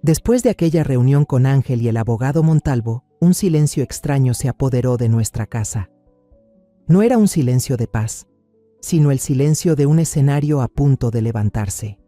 [SPEAKER 1] Después de aquella reunión con Ángel y el abogado Montalvo, un silencio extraño se apoderó de nuestra casa. No era un silencio de paz, sino el silencio de un escenario a punto de levantarse.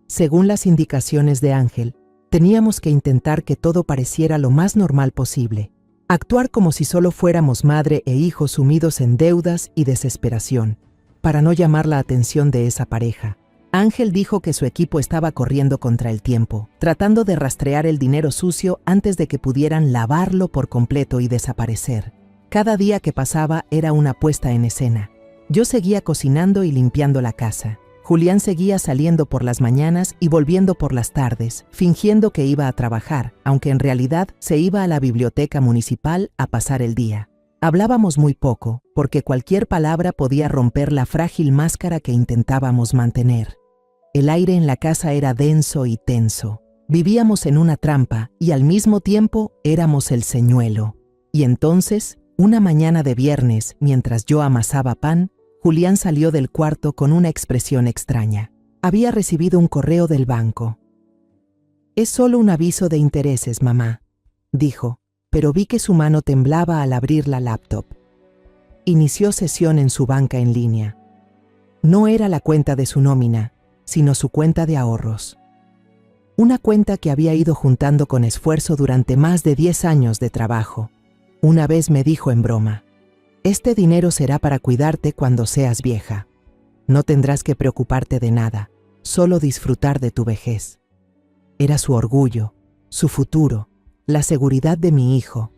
[SPEAKER 1] Según las indicaciones de Ángel, teníamos que intentar que todo pareciera lo más normal posible, actuar como si solo fuéramos madre e hijo sumidos en deudas y desesperación, para no llamar la atención de esa pareja. Ángel dijo que su equipo estaba corriendo contra el tiempo, tratando de rastrear el dinero sucio antes de que pudieran lavarlo por completo y desaparecer. Cada día que pasaba era una puesta en escena. Yo seguía cocinando y limpiando la casa. Julián seguía saliendo por las mañanas y volviendo por las tardes, fingiendo que iba a trabajar, aunque en realidad se iba a la biblioteca municipal a pasar el día. Hablábamos muy poco, porque cualquier palabra podía romper la frágil máscara que intentábamos mantener. El aire en la casa era denso y tenso. Vivíamos en una trampa y al mismo tiempo éramos el señuelo. Y entonces, una mañana de viernes, mientras yo amasaba pan, Julián salió del cuarto con una expresión extraña. Había recibido un correo del banco. «Es solo un aviso de intereses, mamá», dijo, pero vi que su mano temblaba al abrir la laptop. Inició sesión en su banca en línea. No era la cuenta de su nómina, sino su cuenta de ahorros. Una cuenta que había ido juntando con esfuerzo durante más de 10 años de trabajo. Una vez me dijo en broma: «Este dinero será para cuidarte cuando seas vieja. No tendrás que preocuparte de nada, solo disfrutar de tu vejez». Era su orgullo, su futuro, la seguridad de mi hijo.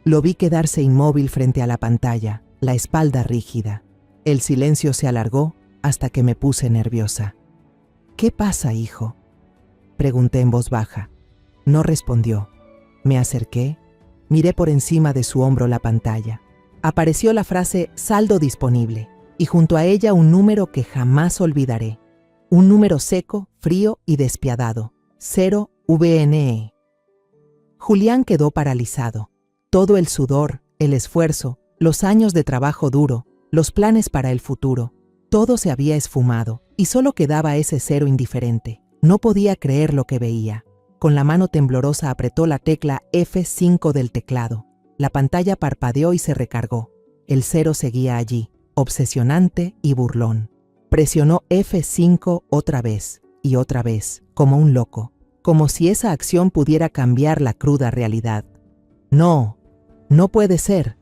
[SPEAKER 1] Lo vi quedarse inmóvil frente a la pantalla, la espalda rígida. El silencio se alargó hasta que me puse nerviosa. «¿Qué pasa, hijo?», pregunté en voz baja. No respondió. Me acerqué, miré por encima de su hombro la pantalla. Apareció la frase «saldo disponible» y junto a ella un número que jamás olvidaré. Un número seco, frío y despiadado. 0 VNE. Julián quedó paralizado. Todo el sudor, el esfuerzo, los años de trabajo duro, los planes para el futuro, todo se había esfumado y solo quedaba ese cero indiferente. No podía creer lo que veía. Con la mano temblorosa apretó la tecla F5 del teclado. La pantalla parpadeó y se recargó. El cero seguía allí, obsesionante y burlón. Presionó F5 otra vez, como un loco, como si esa acción pudiera cambiar la cruda realidad. «No, no puede ser»,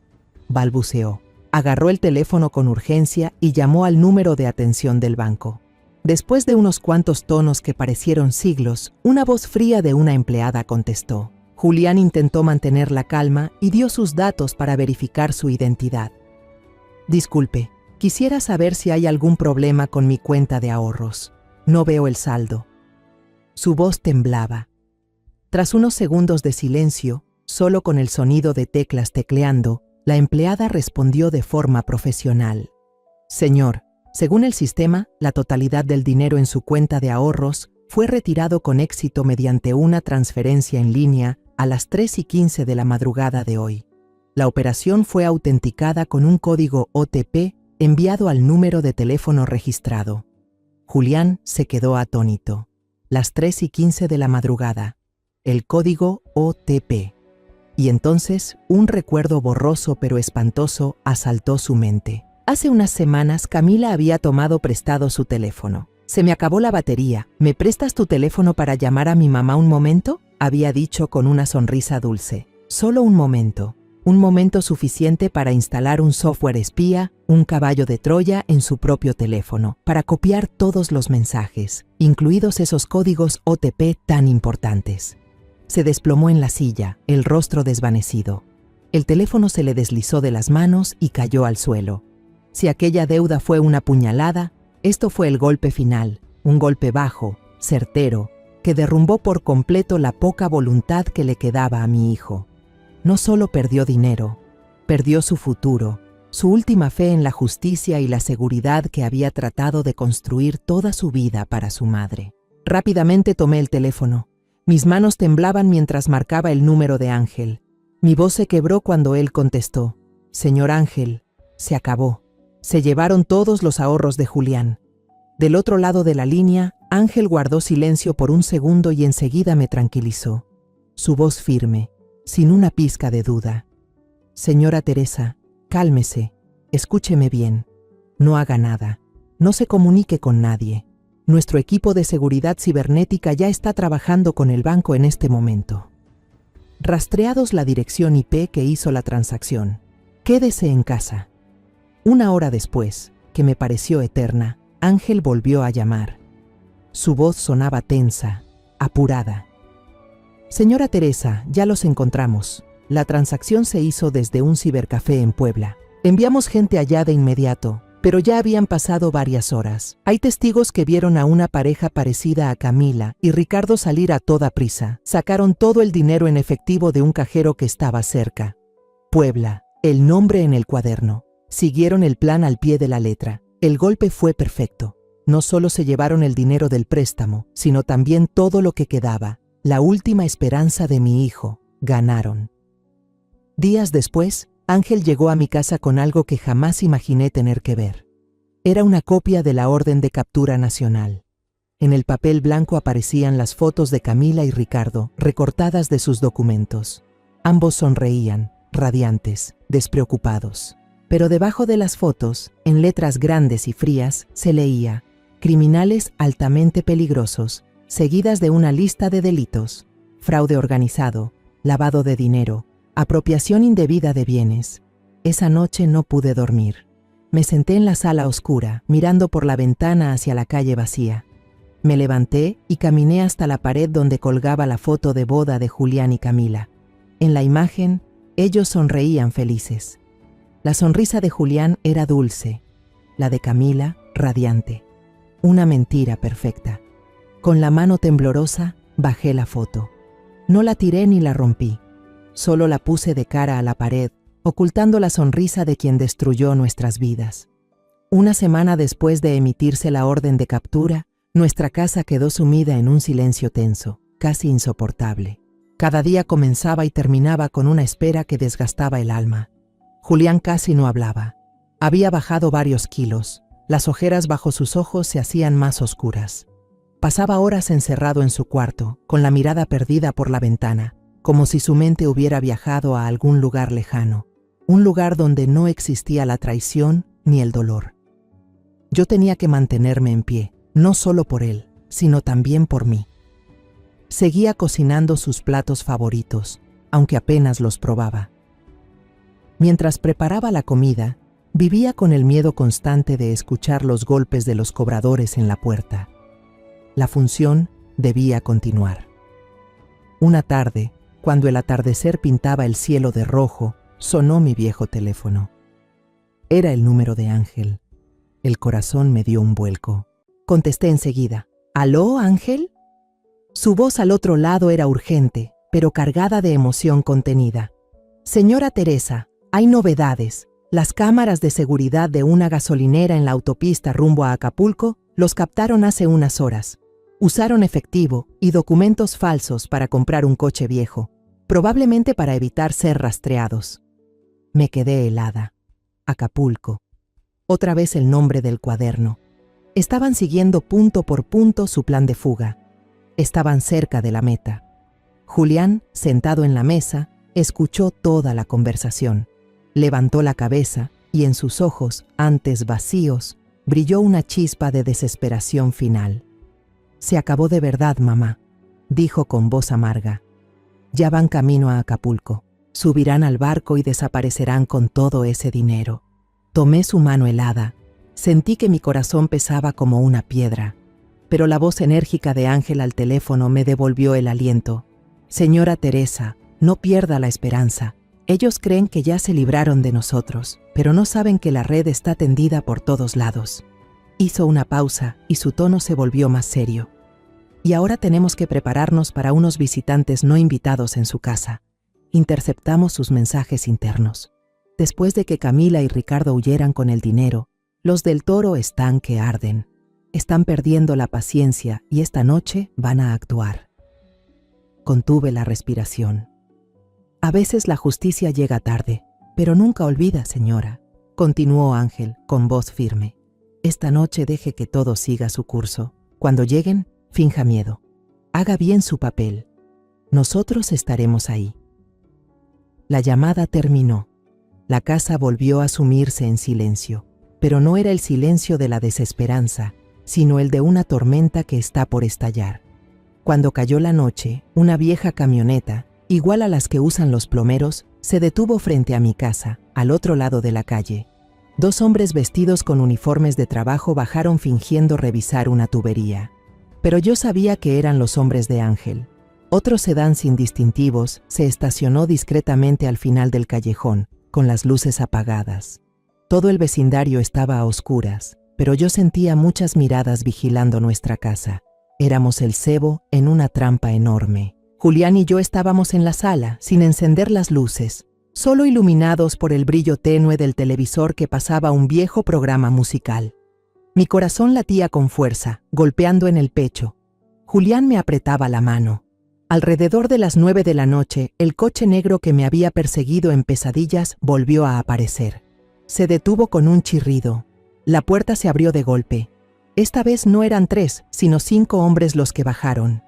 [SPEAKER 1] balbuceó. Agarró el teléfono con urgencia y llamó al número de atención del banco. Después de unos cuantos tonos que parecieron siglos, una voz fría de una empleada contestó. Julián intentó mantener la calma y dio sus datos para verificar su identidad. «Disculpe, quisiera saber si hay algún problema con mi cuenta de ahorros. No veo el saldo». Su voz temblaba. Tras unos segundos de silencio, solo con el sonido de teclas tecleando, la empleada respondió de forma profesional. «Señor, según el sistema, la totalidad del dinero en su cuenta de ahorros fue retirado con éxito mediante una transferencia en línea a las 3:15 de la madrugada de hoy. La operación fue autenticada con un código OTP enviado al número de teléfono registrado». Julián se quedó atónito. Las 3:15 de la madrugada. El código OTP. Y entonces, un recuerdo borroso pero espantoso asaltó su mente. Hace unas semanas, Camila había tomado prestado su teléfono. «Se me acabó la batería. ¿Me prestas tu teléfono para llamar a mi mamá un momento?», había dicho con una sonrisa dulce. «Solo un momento». Un momento suficiente para instalar un software espía, un caballo de Troya en su propio teléfono, para copiar todos los mensajes, incluidos esos códigos OTP tan importantes. Se desplomó en la silla, el rostro desvanecido. El teléfono se le deslizó de las manos y cayó al suelo. Si aquella deuda fue una puñalada, esto fue el golpe final, un golpe bajo, certero, que derrumbó por completo la poca voluntad que le quedaba a mi hijo. No solo perdió dinero, perdió su futuro, su última fe en la justicia y la seguridad que había tratado de construir toda su vida para su madre. Rápidamente tomé el teléfono. Mis manos temblaban mientras marcaba el número de Ángel. Mi voz se quebró cuando él contestó: «Señor Ángel, se acabó. Se llevaron todos los ahorros de Julián». Del otro lado de la línea, Ángel guardó silencio por un segundo y enseguida me tranquilizó. Su voz firme, sin una pizca de duda: «Señora Teresa, cálmese, escúcheme bien. No haga nada. No se comunique con nadie. Nuestro equipo de seguridad cibernética ya está trabajando con el banco en este momento. Rastreados la dirección IP que hizo la transacción. Quédese en casa». Una hora después, que me pareció eterna, Ángel volvió a llamar. Su voz sonaba tensa, apurada. «Señora Teresa, ya los encontramos. La transacción se hizo desde un cibercafé en Puebla. Enviamos gente allá de inmediato, pero ya habían pasado varias horas. Hay testigos que vieron a una pareja parecida a Camila y Ricardo salir a toda prisa. Sacaron todo el dinero en efectivo de un cajero que estaba cerca. Puebla, el nombre en el cuaderno. Siguieron el plan al pie de la letra. El golpe fue perfecto. No solo se llevaron el dinero del préstamo, sino también todo lo que quedaba. La última esperanza de mi hijo. Ganaron». Días después, Ángel llegó a mi casa con algo que jamás imaginé tener que ver. Era una copia de la orden de captura nacional. En el papel blanco aparecían las fotos de Camila y Ricardo, recortadas de sus documentos. Ambos sonreían, radiantes, despreocupados. Pero debajo de las fotos, en letras grandes y frías, se leía: «Criminales altamente peligrosos», seguidas de una lista de delitos: fraude organizado, lavado de dinero, apropiación indebida de bienes. Esa noche no pude dormir. Me senté en la sala oscura, mirando por la ventana hacia la calle vacía. Me levanté y caminé hasta la pared donde colgaba la foto de boda de Julián y Camila. En la imagen, ellos sonreían felices. La sonrisa de Julián era dulce, la de Camila, radiante. Una mentira perfecta. Con la mano temblorosa, bajé la foto. No la tiré ni la rompí. Solo la puse de cara a la pared, ocultando la sonrisa de quien destruyó nuestras vidas. Una semana después de emitirse la orden de captura, nuestra casa quedó sumida en un silencio tenso, casi insoportable. Cada día comenzaba y terminaba con una espera que desgastaba el alma. Julián casi no hablaba. Había bajado varios kilos. Las ojeras bajo sus ojos se hacían más oscuras. Pasaba horas encerrado en su cuarto, con la mirada perdida por la ventana, como si su mente hubiera viajado a algún lugar lejano, un lugar donde no existía la traición ni el dolor. Yo tenía que mantenerme en pie, no solo por él, sino también por mí. Seguía cocinando sus platos favoritos, aunque apenas los probaba. Mientras preparaba la comida, vivía con el miedo constante de escuchar los golpes de los cobradores en la puerta. La función debía continuar. Una tarde, cuando el atardecer pintaba el cielo de rojo, sonó mi viejo teléfono. Era el número de Ángel. El corazón me dio un vuelco. Contesté enseguida. ¿Aló, Ángel? Su voz al otro lado era urgente, pero cargada de emoción contenida. «Señora Teresa, hay novedades. Las cámaras de seguridad de una gasolinera en la autopista rumbo a Acapulco los captaron hace unas horas. Usaron efectivo y documentos falsos para comprar un coche viejo, probablemente para evitar ser rastreados». Me quedé helada. Acapulco. Otra vez el nombre del cuaderno. Estaban siguiendo punto por punto su plan de fuga. Estaban cerca de la meta. Julián, sentado en la mesa, escuchó toda la conversación. Levantó la cabeza y en sus ojos, antes vacíos, brilló una chispa de desesperación final. «Se acabó de verdad, mamá», dijo con voz amarga. «Ya van camino a Acapulco. Subirán al barco y desaparecerán con todo ese dinero. Tomé su mano helada. Sentí que mi corazón pesaba como una piedra, pero la voz enérgica de Ángel al teléfono me devolvió el aliento. Señora Teresa, no pierda la esperanza. Ellos creen que ya se libraron de nosotros, pero no saben que la red está tendida por todos lados. Hizo una pausa y su tono se volvió más serio. Y ahora tenemos que prepararnos para unos visitantes no invitados en su casa. Interceptamos sus mensajes internos. Después de que Camila y Ricardo huyeran con el dinero, los del Toro están que arden. Están perdiendo la paciencia y esta noche van a actuar. Contuve la respiración. A veces la justicia llega tarde, pero nunca olvida, señora, continuó Ángel con voz firme. Esta noche deje que todo siga su curso. Cuando lleguen, finja miedo. Haga bien su papel. Nosotros estaremos ahí. La llamada terminó. La casa volvió a sumirse en silencio, pero no era el silencio de la desesperanza, sino el de una tormenta que está por estallar. Cuando cayó la noche, una vieja camioneta, igual a las que usan los plomeros, se detuvo frente a mi casa, al otro lado de la calle. 2 hombres vestidos con uniformes de trabajo bajaron fingiendo revisar una tubería. Pero yo sabía que eran los hombres de Ángel. Otro sedán sin distintivos se estacionó discretamente al final del callejón, con las luces apagadas. Todo el vecindario estaba a oscuras, pero yo sentía muchas miradas vigilando nuestra casa. Éramos el cebo en una trampa enorme. Julián y yo estábamos en la sala, sin encender las luces, solo iluminados por el brillo tenue del televisor que pasaba un viejo programa musical. Mi corazón latía con fuerza, golpeando en el pecho. Julián me apretaba la mano. Alrededor de las 9 de la noche, el coche negro que me había perseguido en pesadillas volvió a aparecer. Se detuvo con un chirrido. La puerta se abrió de golpe. Esta vez no eran 3, sino 5 hombres los que bajaron.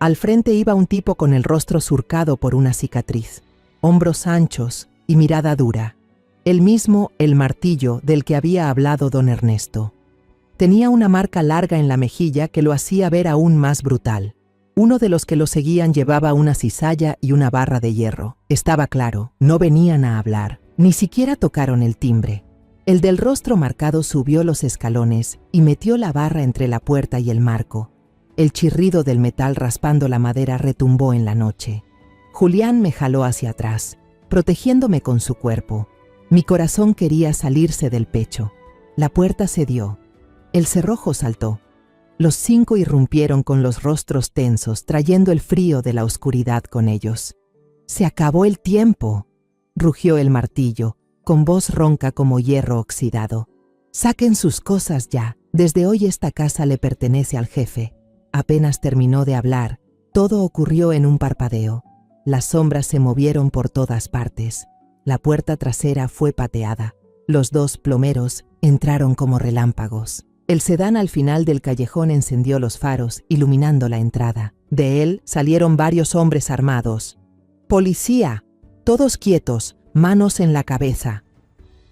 [SPEAKER 1] Al frente iba un tipo con el rostro surcado por una cicatriz, hombros anchos y mirada dura. El mismo El Martillo del que había hablado don Ernesto. Tenía una marca larga en la mejilla que lo hacía ver aún más brutal. Uno de los que lo seguían llevaba una cizalla y una barra de hierro. Estaba claro, no venían a hablar, ni siquiera tocaron el timbre. El del rostro marcado subió los escalones y metió la barra entre la puerta y el marco. El chirrido del metal raspando la madera retumbó en la noche. Julián me jaló hacia atrás, protegiéndome con su cuerpo. Mi corazón quería salirse del pecho. La puerta cedió. El cerrojo saltó. Los 5 irrumpieron con los rostros tensos, trayendo el frío de la oscuridad con ellos. «¡Se acabó el tiempo!», rugió El Martillo, con voz ronca como hierro oxidado. «Saquen sus cosas ya. Desde hoy esta casa le pertenece al jefe». Apenas terminó de hablar, todo ocurrió en un parpadeo. Las sombras se movieron por todas partes. La puerta trasera fue pateada. Los 2 plomeros entraron como relámpagos. El sedán al final del callejón encendió los faros, iluminando la entrada. De él salieron varios hombres armados. «¡Policía! Todos quietos, manos en la cabeza».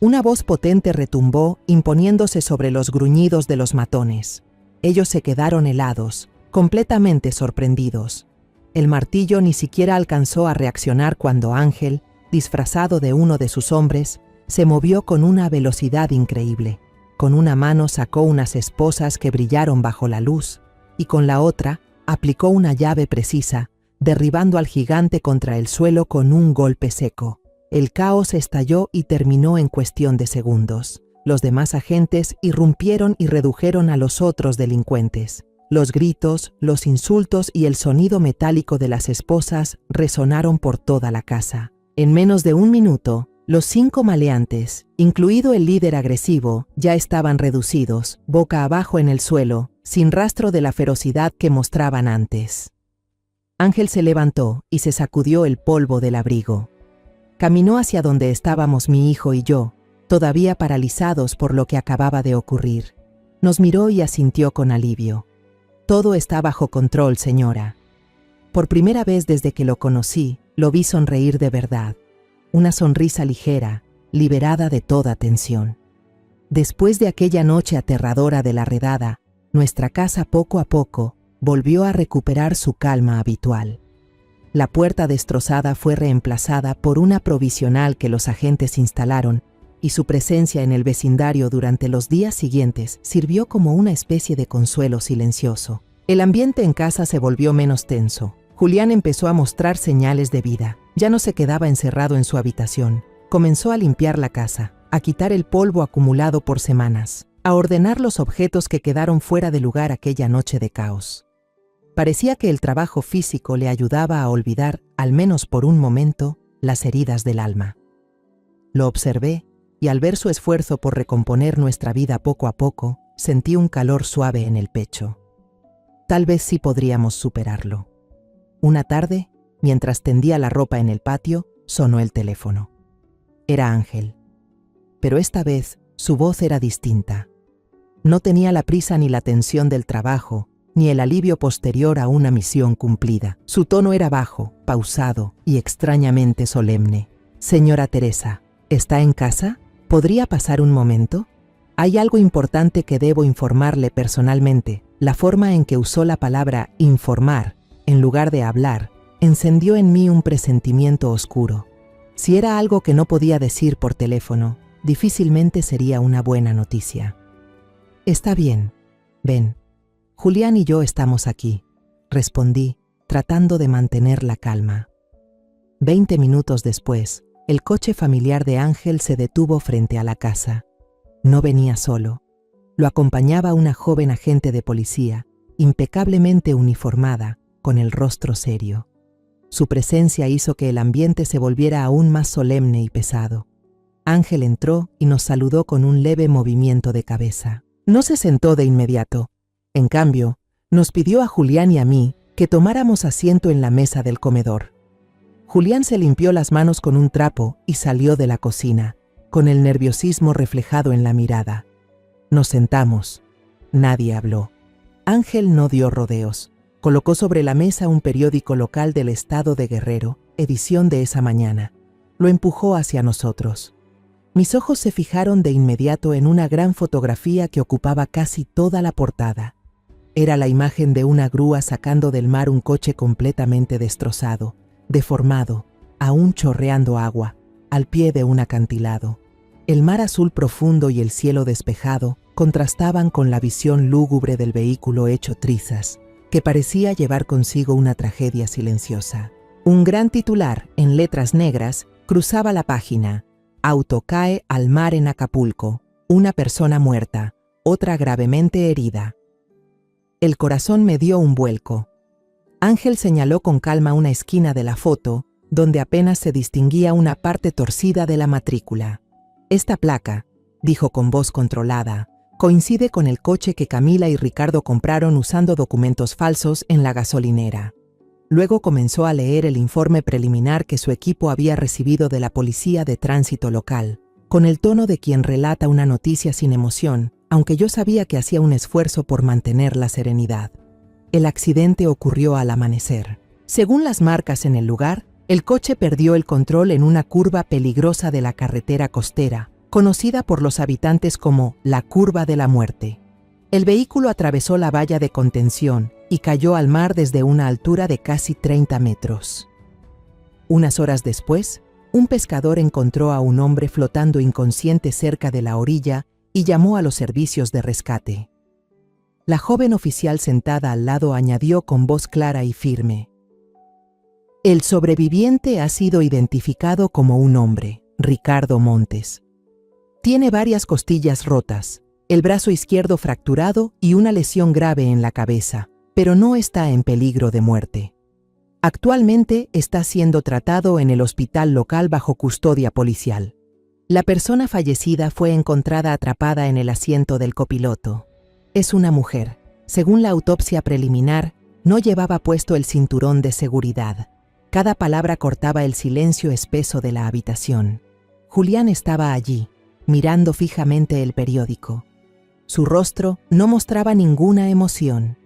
[SPEAKER 1] Una voz potente retumbó, imponiéndose sobre los gruñidos de los matones. Ellos se quedaron helados, completamente sorprendidos. El Martillo ni siquiera alcanzó a reaccionar cuando Ángel, disfrazado de uno de sus hombres, se movió con una velocidad increíble. Con una mano sacó unas esposas que brillaron bajo la luz y con la otra aplicó una llave precisa, derribando al gigante contra el suelo con un golpe seco. El caos estalló y terminó en cuestión de segundos. Los demás agentes irrumpieron y redujeron a los otros delincuentes. Los gritos, los insultos y el sonido metálico de las esposas resonaron por toda la casa. En menos de 1 minuto, los 5 maleantes, incluido el líder agresivo, ya estaban reducidos, boca abajo en el suelo, sin rastro de la ferocidad que mostraban antes. Ángel se levantó y se sacudió el polvo del abrigo. Caminó hacia donde estábamos mi hijo y yo, todavía paralizados por lo que acababa de ocurrir. Nos miró y asintió con alivio. «Todo está bajo control, señora». Por primera vez desde que lo conocí, lo vi sonreír de verdad. Una sonrisa ligera, liberada de toda tensión. Después de aquella noche aterradora de la redada, nuestra casa poco a poco volvió a recuperar su calma habitual. La puerta destrozada fue reemplazada por una provisional que los agentes instalaron, y su presencia en el vecindario durante los días siguientes sirvió como una especie de consuelo silencioso. El ambiente en casa se volvió menos tenso. Julián empezó a mostrar señales de vida. Ya no se quedaba encerrado en su habitación. Comenzó a limpiar la casa, a quitar el polvo acumulado por semanas, a ordenar los objetos que quedaron fuera de lugar aquella noche de caos. Parecía que el trabajo físico le ayudaba a olvidar, al menos por un momento, las heridas del alma. Lo observé, y al ver su esfuerzo por recomponer nuestra vida poco a poco, sentí un calor suave en el pecho. Tal vez sí podríamos superarlo. Una tarde, mientras tendía la ropa en el patio, sonó el teléfono. Era Ángel. Pero esta vez, su voz era distinta. No tenía la prisa ni la tensión del trabajo, ni el alivio posterior a una misión cumplida. Su tono era bajo, pausado y extrañamente solemne. «Señora Teresa, ¿está en casa? ¿Podría pasar un momento? Hay algo importante que debo informarle personalmente». La forma en que usó la palabra informar, en lugar de hablar, encendió en mí un presentimiento oscuro. Si era algo que no podía decir por teléfono, difícilmente sería una buena noticia. «Está bien, ven. Julián y yo estamos aquí», respondí, tratando de mantener la calma. 20 minutos después, el coche familiar de Ángel se detuvo frente a la casa. No venía solo. Lo acompañaba una joven agente de policía, impecablemente uniformada, con el rostro serio. Su presencia hizo que el ambiente se volviera aún más solemne y pesado. Ángel entró y nos saludó con un leve movimiento de cabeza. No se sentó de inmediato. En cambio, nos pidió a Julián y a mí que tomáramos asiento en la mesa del comedor. Julián se limpió las manos con un trapo y salió de la cocina, con el nerviosismo reflejado en la mirada. Nos sentamos. Nadie habló. Ángel no dio rodeos. Colocó sobre la mesa un periódico local del estado de Guerrero, edición de esa mañana. Lo empujó hacia nosotros. Mis ojos se fijaron de inmediato en una gran fotografía que ocupaba casi toda la portada. Era la imagen de una grúa sacando del mar un coche completamente destrozado, deformado, aún chorreando agua, al pie de un acantilado. El mar azul profundo y el cielo despejado contrastaban con la visión lúgubre del vehículo hecho trizas, que parecía llevar consigo una tragedia silenciosa. Un gran titular, en letras negras, cruzaba la página. «Auto cae al mar en Acapulco. Una persona muerta, otra gravemente herida». El corazón me dio un vuelco. Ángel señaló con calma una esquina de la foto, donde apenas se distinguía una parte torcida de la matrícula. «Esta placa», dijo con voz controlada, «coincide con el coche que Camila y Ricardo compraron usando documentos falsos en la gasolinera». Luego comenzó a leer el informe preliminar que su equipo había recibido de la Policía de Tránsito local, con el tono de quien relata una noticia sin emoción, aunque yo sabía que hacía un esfuerzo por mantener la serenidad. El accidente ocurrió al amanecer. Según las marcas en el lugar, el coche perdió el control en una curva peligrosa de la carretera costera, conocida por los habitantes como la Curva de la Muerte. El vehículo atravesó la valla de contención y cayó al mar desde una altura de casi 30 metros. Unas horas después, un pescador encontró a un hombre flotando inconsciente cerca de la orilla y llamó a los servicios de rescate. La joven oficial sentada al lado añadió con voz clara y firme: «El sobreviviente ha sido identificado como un hombre, Ricardo Montes. Tiene varias costillas rotas, el brazo izquierdo fracturado y una lesión grave en la cabeza, pero no está en peligro de muerte. Actualmente está siendo tratado en el hospital local bajo custodia policial. La persona fallecida fue encontrada atrapada en el asiento del copiloto. Es una mujer. Según la autopsia preliminar, no llevaba puesto el cinturón de seguridad. Cada palabra cortaba el silencio espeso de la habitación. Julián estaba allí, mirando fijamente el periódico. Su rostro no mostraba ninguna emoción.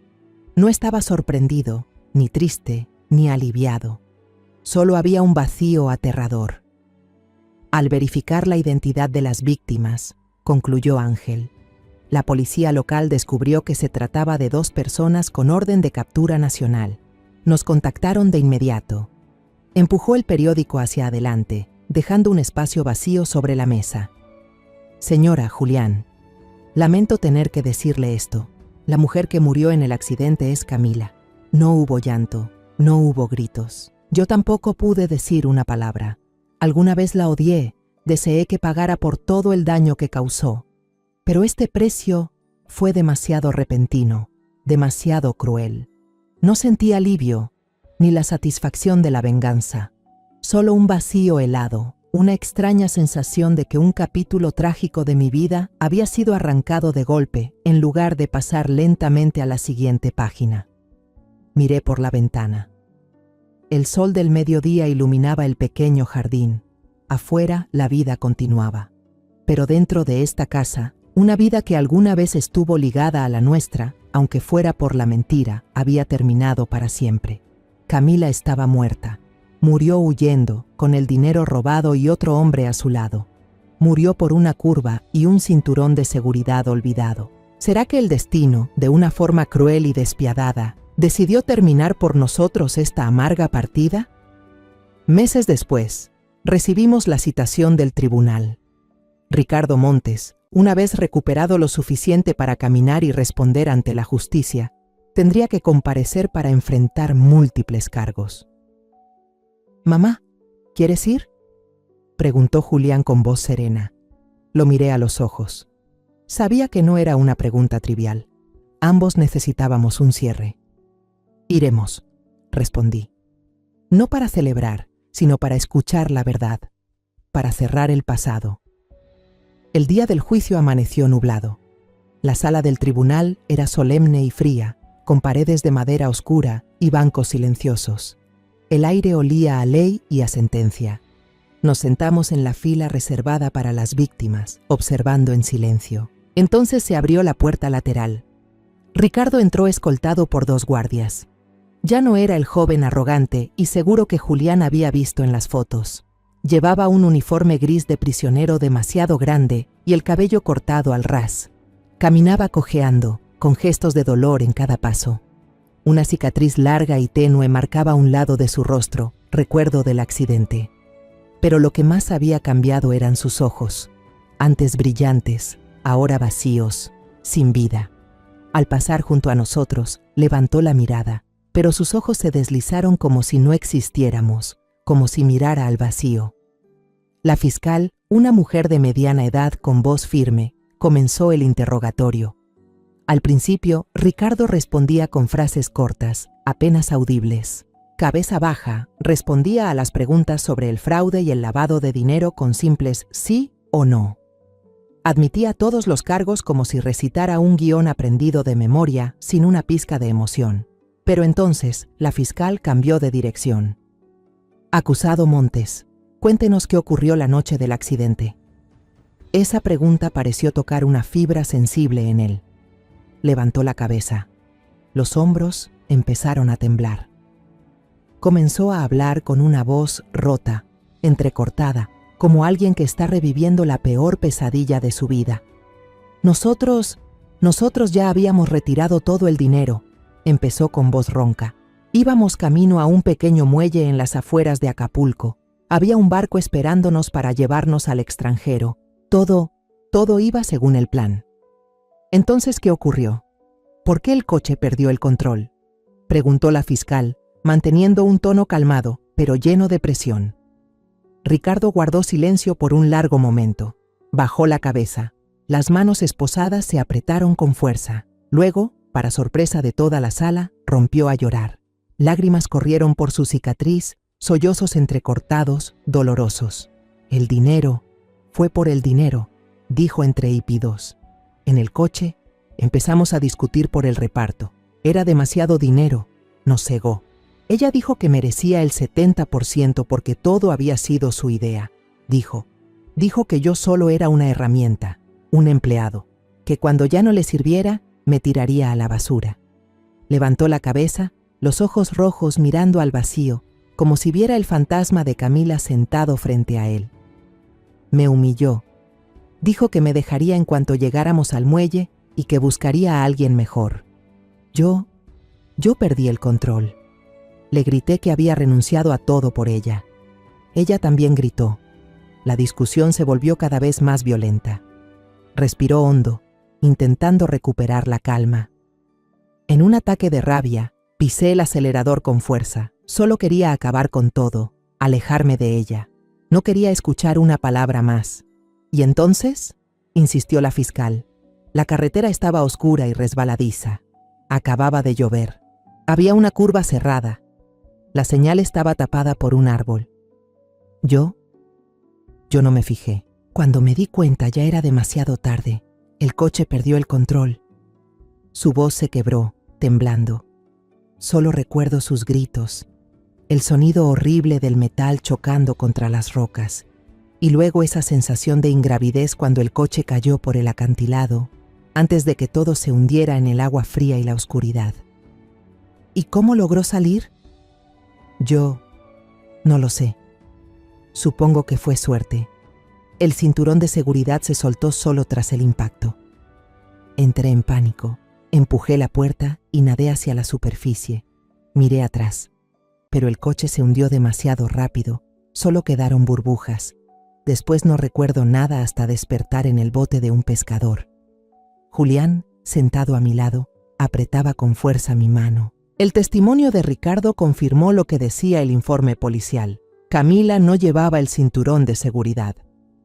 [SPEAKER 1] No estaba sorprendido, ni triste, ni aliviado. Solo había un vacío aterrador. Al verificar la identidad de las víctimas, concluyó Ángel, la policía local descubrió que se trataba de 2 personas con orden de captura nacional. Nos contactaron de inmediato Empujó el periódico hacia adelante, dejando un espacio vacío sobre la mesa. Señora Julián, lamento tener que decirle esto. La mujer que murió en el accidente es Camila. No hubo llanto, no hubo gritos. Yo tampoco pude decir una palabra. Alguna vez la odié, deseé que pagara por todo el daño que causó. Pero este precio fue demasiado repentino, demasiado cruel. No sentí alivio, ni la satisfacción de la venganza. Solo un vacío helado, una extraña sensación de que un capítulo trágico de mi vida había sido arrancado de golpe, en lugar de pasar lentamente a la siguiente página. Miré por la ventana. El sol del mediodía iluminaba el pequeño jardín. Afuera, la vida continuaba. Pero dentro de esta casa, una vida que alguna vez estuvo ligada a la nuestra, aunque fuera por la mentira, había terminado para siempre. Camila estaba muerta. Murió huyendo, con el dinero robado y otro hombre a su lado. Murió por una curva y un cinturón de seguridad olvidado. ¿Será que el destino, de una forma cruel y despiadada, decidió terminar por nosotros esta amarga partida? Meses después, recibimos la citación del tribunal. Ricardo Montes, una vez recuperado lo suficiente para caminar y responder ante la justicia, tendría que comparecer para enfrentar múltiples cargos. «Mamá, ¿quieres ir?», preguntó Julián con voz serena. Lo miré a los ojos. Sabía que no era una pregunta trivial. Ambos necesitábamos un cierre. «Iremos», respondí. No para celebrar, sino para escuchar la verdad, para cerrar el pasado. El día del juicio amaneció nublado. La sala del tribunal era solemne y fría, con paredes de madera oscura y bancos silenciosos. El aire olía a ley y a sentencia. Nos sentamos en la fila reservada para las víctimas, observando en silencio. Entonces se abrió la puerta lateral. Ricardo entró escoltado por 2 guardias. Ya no era el joven arrogante y seguro que Julián había visto en las fotos. Llevaba un uniforme gris de prisionero demasiado grande y el cabello cortado al ras. Caminaba cojeando, con gestos de dolor en cada paso. Una cicatriz larga y tenue marcaba un lado de su rostro, recuerdo del accidente. Pero lo que más había cambiado eran sus ojos, antes brillantes, ahora vacíos, sin vida. Al pasar junto a nosotros, levantó la mirada, pero sus ojos se deslizaron como si no existiéramos, como si mirara al vacío. La fiscal, una mujer de mediana edad con voz firme, comenzó el interrogatorio. Al principio, Ricardo respondía con frases cortas, apenas audibles. Cabeza baja, respondía a las preguntas sobre el fraude y el lavado de dinero con simples sí o no. Admitía todos los cargos como si recitara un guión aprendido de memoria, sin una pizca de emoción. Pero entonces, la fiscal cambió de dirección. «Acusado Montes, cuéntenos qué ocurrió la noche del accidente». Esa pregunta pareció tocar una fibra sensible en él. Levantó la cabeza. Los hombros empezaron a temblar. Comenzó a hablar con una voz rota, entrecortada, como alguien que está reviviendo la peor pesadilla de su vida. Nosotros ya habíamos retirado todo el dinero», empezó con voz ronca. «Íbamos camino a un pequeño muelle en las afueras de Acapulco. Había un barco esperándonos para llevarnos al extranjero. Todo iba según el plan». «Entonces, ¿qué ocurrió? ¿Por qué el coche perdió el control?», preguntó la fiscal, manteniendo un tono calmado, pero lleno de presión. Ricardo guardó silencio por un largo momento. Bajó la cabeza. Las manos esposadas se apretaron con fuerza. Luego, para sorpresa de toda la sala, rompió a llorar. Lágrimas corrieron por su cicatriz, sollozos entrecortados, dolorosos. «El dinero, fue por el dinero», dijo entre hípidos. En el coche, empezamos a discutir por el reparto. Era demasiado dinero. Nos cegó. Ella dijo que merecía el 70% porque todo había sido su idea. Dijo que yo solo era una herramienta, un empleado, que cuando ya no le sirviera, me tiraría a la basura. Levantó la cabeza, los ojos rojos mirando al vacío, como si viera el fantasma de Camila sentado frente a él. Me humilló. Dijo que me dejaría en cuanto llegáramos al muelle y que buscaría a alguien mejor. Yo perdí el control. Le grité que había renunciado a todo por ella. Ella también gritó. La discusión se volvió cada vez más violenta. Respiró hondo, intentando recuperar la calma. En un ataque de rabia, pisé el acelerador con fuerza. Solo quería acabar con todo, alejarme de ella. No quería escuchar una palabra más. ¿Y entonces?, insistió la fiscal. La carretera estaba oscura y resbaladiza. Acababa de llover. Había una curva cerrada. La señal estaba tapada por un árbol. Yo no me fijé. Cuando me di cuenta ya era demasiado tarde. El coche perdió el control. Su voz se quebró, temblando. Solo recuerdo sus gritos, el sonido horrible del metal chocando contra las rocas, y luego esa sensación de ingravidez cuando el coche cayó por el acantilado, antes de que todo se hundiera en el agua fría y la oscuridad. ¿Y cómo logró salir? Yo no lo sé. Supongo que fue suerte. El cinturón de seguridad se soltó solo tras el impacto. Entré en pánico, empujé la puerta y nadé hacia la superficie. Miré atrás, pero el coche se hundió demasiado rápido, solo quedaron burbujas. Después no recuerdo nada hasta despertar en el bote de un pescador. Julián, sentado a mi lado, apretaba con fuerza mi mano. El testimonio de Ricardo confirmó lo que decía el informe policial. Camila no llevaba el cinturón de seguridad.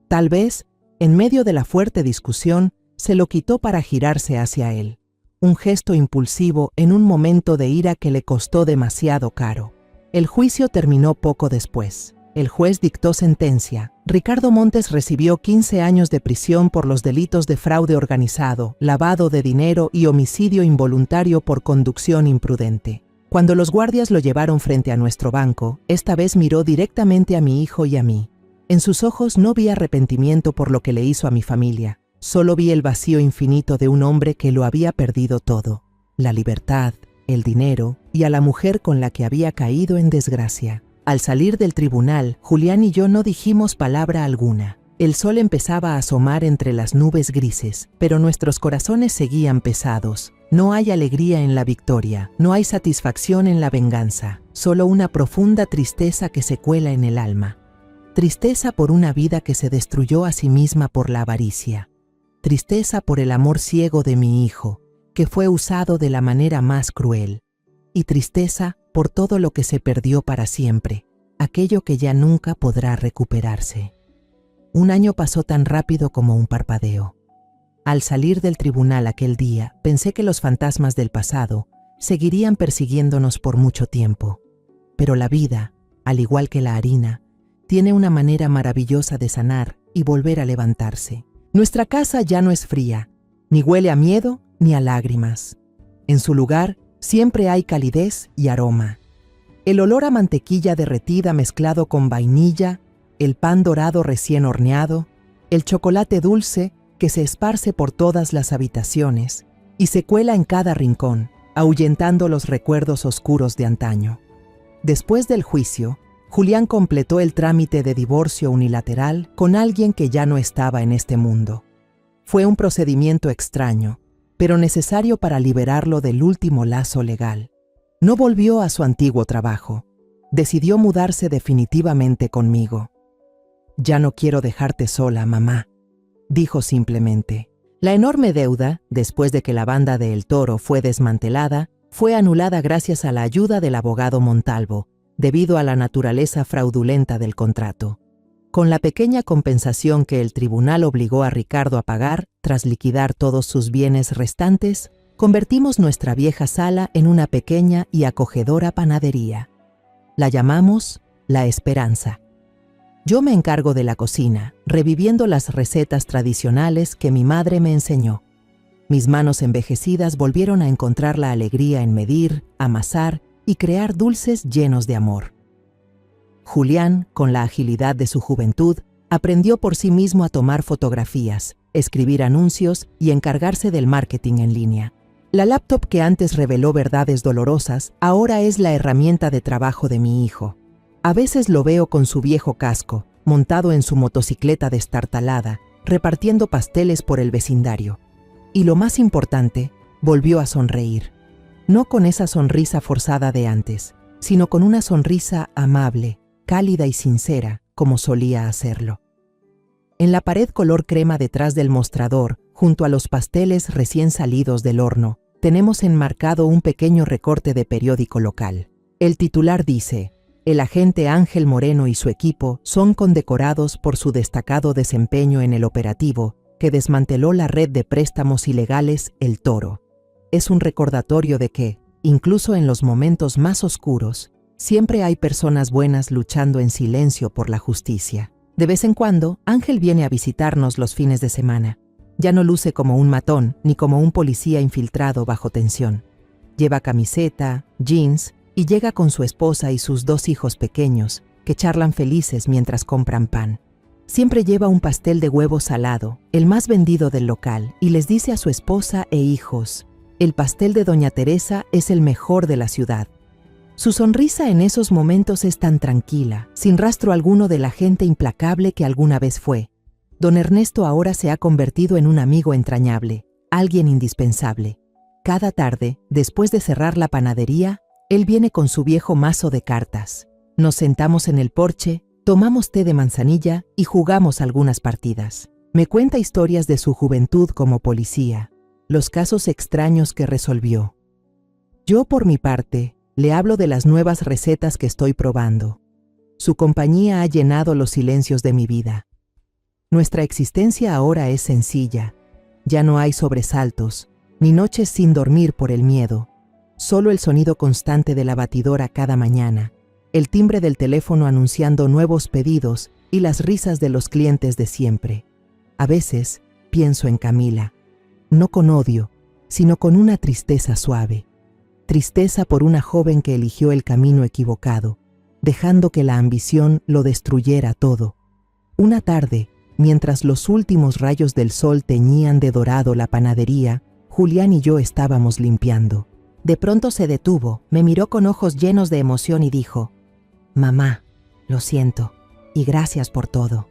[SPEAKER 1] Tal vez, en medio de la fuerte discusión, se lo quitó para girarse hacia él. Un gesto impulsivo en un momento de ira que le costó demasiado caro. El juicio terminó poco después. El juez dictó sentencia. Ricardo Montes recibió 15 años de prisión por los delitos de fraude organizado, lavado de dinero y homicidio involuntario por conducción imprudente. Cuando los guardias lo llevaron frente a nuestro banco, esta vez miró directamente a mi hijo y a mí. En sus ojos no vi arrepentimiento por lo que le hizo a mi familia. Solo vi el vacío infinito de un hombre que lo había perdido todo: la libertad, el dinero y a la mujer con la que había caído en desgracia. Al salir del tribunal, Julián y yo no dijimos palabra alguna. El sol empezaba a asomar entre las nubes grises, pero nuestros corazones seguían pesados. No hay alegría en la victoria, no hay satisfacción en la venganza, solo una profunda tristeza que se cuela en el alma. Tristeza por una vida que se destruyó a sí misma por la avaricia. Tristeza por el amor ciego de mi hijo, que fue usado de la manera más cruel. Y tristeza por todo lo que se perdió para siempre, aquello que ya nunca podrá recuperarse. Un año pasó tan rápido como un parpadeo. Al salir del tribunal aquel día, pensé que los fantasmas del pasado seguirían persiguiéndonos por mucho tiempo. Pero la vida, al igual que la harina, tiene una manera maravillosa de sanar y volver a levantarse. Nuestra casa ya no es fría, ni huele a miedo ni a lágrimas. En su lugar, siempre hay calidez y aroma. El olor a mantequilla derretida mezclado con vainilla, el pan dorado recién horneado, el chocolate dulce que se esparce por todas las habitaciones y se cuela en cada rincón, ahuyentando los recuerdos oscuros de antaño. Después del juicio, Julián completó el trámite de divorcio unilateral con alguien que ya no estaba en este mundo. Fue un procedimiento extraño, pero necesario para liberarlo del último lazo legal. No volvió a su antiguo trabajo. Decidió mudarse definitivamente conmigo. «Ya no quiero dejarte sola, mamá», dijo simplemente. La enorme deuda, después de que la banda de El Toro fue desmantelada, fue anulada gracias a la ayuda del abogado Montalvo, debido a la naturaleza fraudulenta del contrato. Con la pequeña compensación que el tribunal obligó a Ricardo a pagar, tras liquidar todos sus bienes restantes, convertimos nuestra vieja sala en una pequeña y acogedora panadería. La llamamos La Esperanza. Yo me encargo de la cocina, reviviendo las recetas tradicionales que mi madre me enseñó. Mis manos envejecidas volvieron a encontrar la alegría en medir, amasar y crear dulces llenos de amor. Julián, con la agilidad de su juventud, aprendió por sí mismo a tomar fotografías, escribir anuncios y encargarse del marketing en línea. La laptop que antes reveló verdades dolorosas, ahora es la herramienta de trabajo de mi hijo. A veces lo veo con su viejo casco, montado en su motocicleta destartalada, repartiendo pasteles por el vecindario. Y lo más importante, volvió a sonreír. No con esa sonrisa forzada de antes, sino con una sonrisa amable, cálida y sincera, como solía hacerlo. En la pared color crema detrás del mostrador, junto a los pasteles recién salidos del horno, tenemos enmarcado un pequeño recorte de periódico local. El titular dice: el agente Ángel Moreno y su equipo son condecorados por su destacado desempeño en el operativo que desmanteló la red de préstamos ilegales El Toro. Es un recordatorio de que, incluso en los momentos más oscuros, siempre hay personas buenas luchando en silencio por la justicia. De vez en cuando, Ángel viene a visitarnos los fines de semana. Ya no luce como un matón ni como un policía infiltrado bajo tensión. Lleva camiseta, jeans y llega con su esposa y sus 2 hijos pequeños, que charlan felices mientras compran pan. Siempre lleva un pastel de huevo salado, el más vendido del local, y les dice a su esposa e hijos: el pastel de Doña Teresa es el mejor de la ciudad. Su sonrisa en esos momentos es tan tranquila, sin rastro alguno de la gente implacable que alguna vez fue. Don Ernesto ahora se ha convertido en un amigo entrañable, alguien indispensable. Cada tarde, después de cerrar la panadería, él viene con su viejo mazo de cartas. Nos sentamos en el porche, tomamos té de manzanilla y jugamos algunas partidas. Me cuenta historias de su juventud como policía, los casos extraños que resolvió. Yo, por mi parte, le hablo de las nuevas recetas que estoy probando. Su compañía ha llenado los silencios de mi vida. Nuestra existencia ahora es sencilla. Ya no hay sobresaltos, ni noches sin dormir por el miedo. Solo el sonido constante de la batidora cada mañana, el timbre del teléfono anunciando nuevos pedidos y las risas de los clientes de siempre. A veces pienso en Camila, no con odio, sino con una tristeza suave. Tristeza por una joven que eligió el camino equivocado, dejando que la ambición lo destruyera todo. Una tarde, mientras los últimos rayos del sol teñían de dorado la panadería, Julián y yo estábamos limpiando. De pronto se detuvo, me miró con ojos llenos de emoción y dijo: «Mamá, lo siento, y gracias por todo».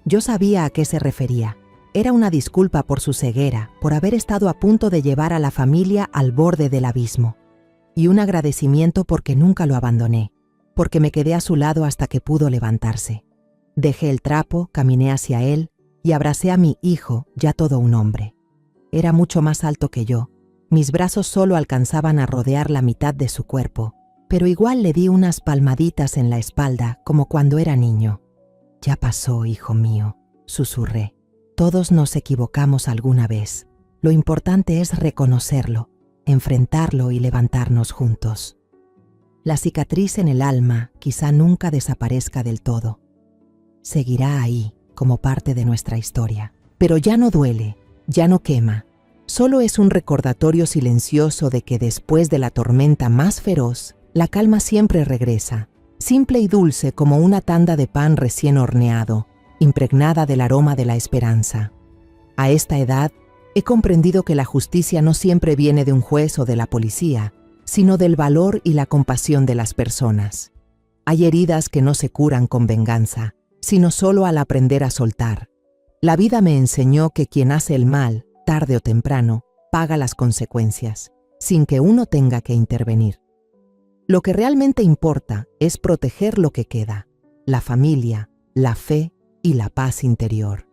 [SPEAKER 1] Yo sabía a qué se refería. Era una disculpa por su ceguera, por haber estado a punto de llevar a la familia al borde del abismo. Y un agradecimiento porque nunca lo abandoné, porque me quedé a su lado hasta que pudo levantarse. Dejé el trapo, caminé hacia él y abracé a mi hijo, ya todo un hombre. Era mucho más alto que yo. Mis brazos solo alcanzaban a rodear la mitad de su cuerpo, pero igual le di unas palmaditas en la espalda como cuando era niño. «Ya pasó, hijo mío», susurré. «Todos nos equivocamos alguna vez. Lo importante es reconocerlo, enfrentarlo y levantarnos juntos». La cicatriz en el alma quizá nunca desaparezca del todo. Seguirá ahí como parte de nuestra historia. Pero ya no duele, ya no quema. Solo es un recordatorio silencioso de que después de la tormenta más feroz, la calma siempre regresa, simple y dulce como una tanda de pan recién horneado, impregnada del aroma de la esperanza. A esta edad, he comprendido que la justicia no siempre viene de un juez o de la policía, sino del valor y la compasión de las personas. Hay heridas que no se curan con venganza, sino solo al aprender a soltar. La vida me enseñó que quien hace el mal, tarde o temprano, paga las consecuencias, sin que uno tenga que intervenir. Lo que realmente importa es proteger lo que queda, la familia, la fe y la paz interior.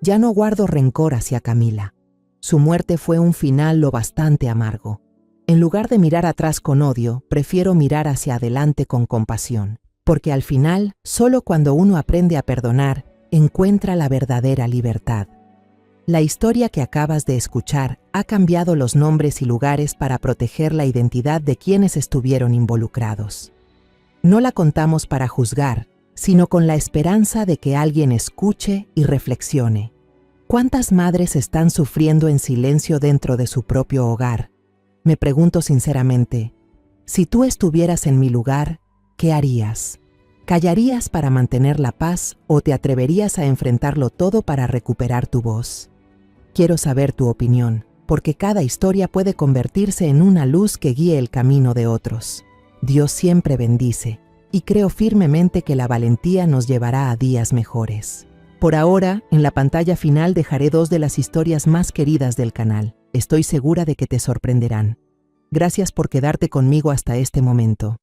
[SPEAKER 1] Ya no guardo rencor hacia Camila. Su muerte fue un final lo bastante amargo. En lugar de mirar atrás con odio, prefiero mirar hacia adelante con compasión, porque al final, solo cuando uno aprende a perdonar, encuentra la verdadera libertad. La historia que acabas de escuchar ha cambiado los nombres y lugares para proteger la identidad de quienes estuvieron involucrados. No la contamos para juzgar, sino con la esperanza de que alguien escuche y reflexione. ¿Cuántas madres están sufriendo en silencio dentro de su propio hogar? Me pregunto sinceramente, si tú estuvieras en mi lugar, ¿qué harías? ¿Callarías para mantener la paz o te atreverías a enfrentarlo todo para recuperar tu voz? Quiero saber tu opinión, porque cada historia puede convertirse en una luz que guíe el camino de otros. Dios siempre bendice, y creo firmemente que la valentía nos llevará a días mejores. Por ahora, en la pantalla final dejaré 2 de las historias más queridas del canal. Estoy segura de que te sorprenderán. Gracias por quedarte conmigo hasta este momento.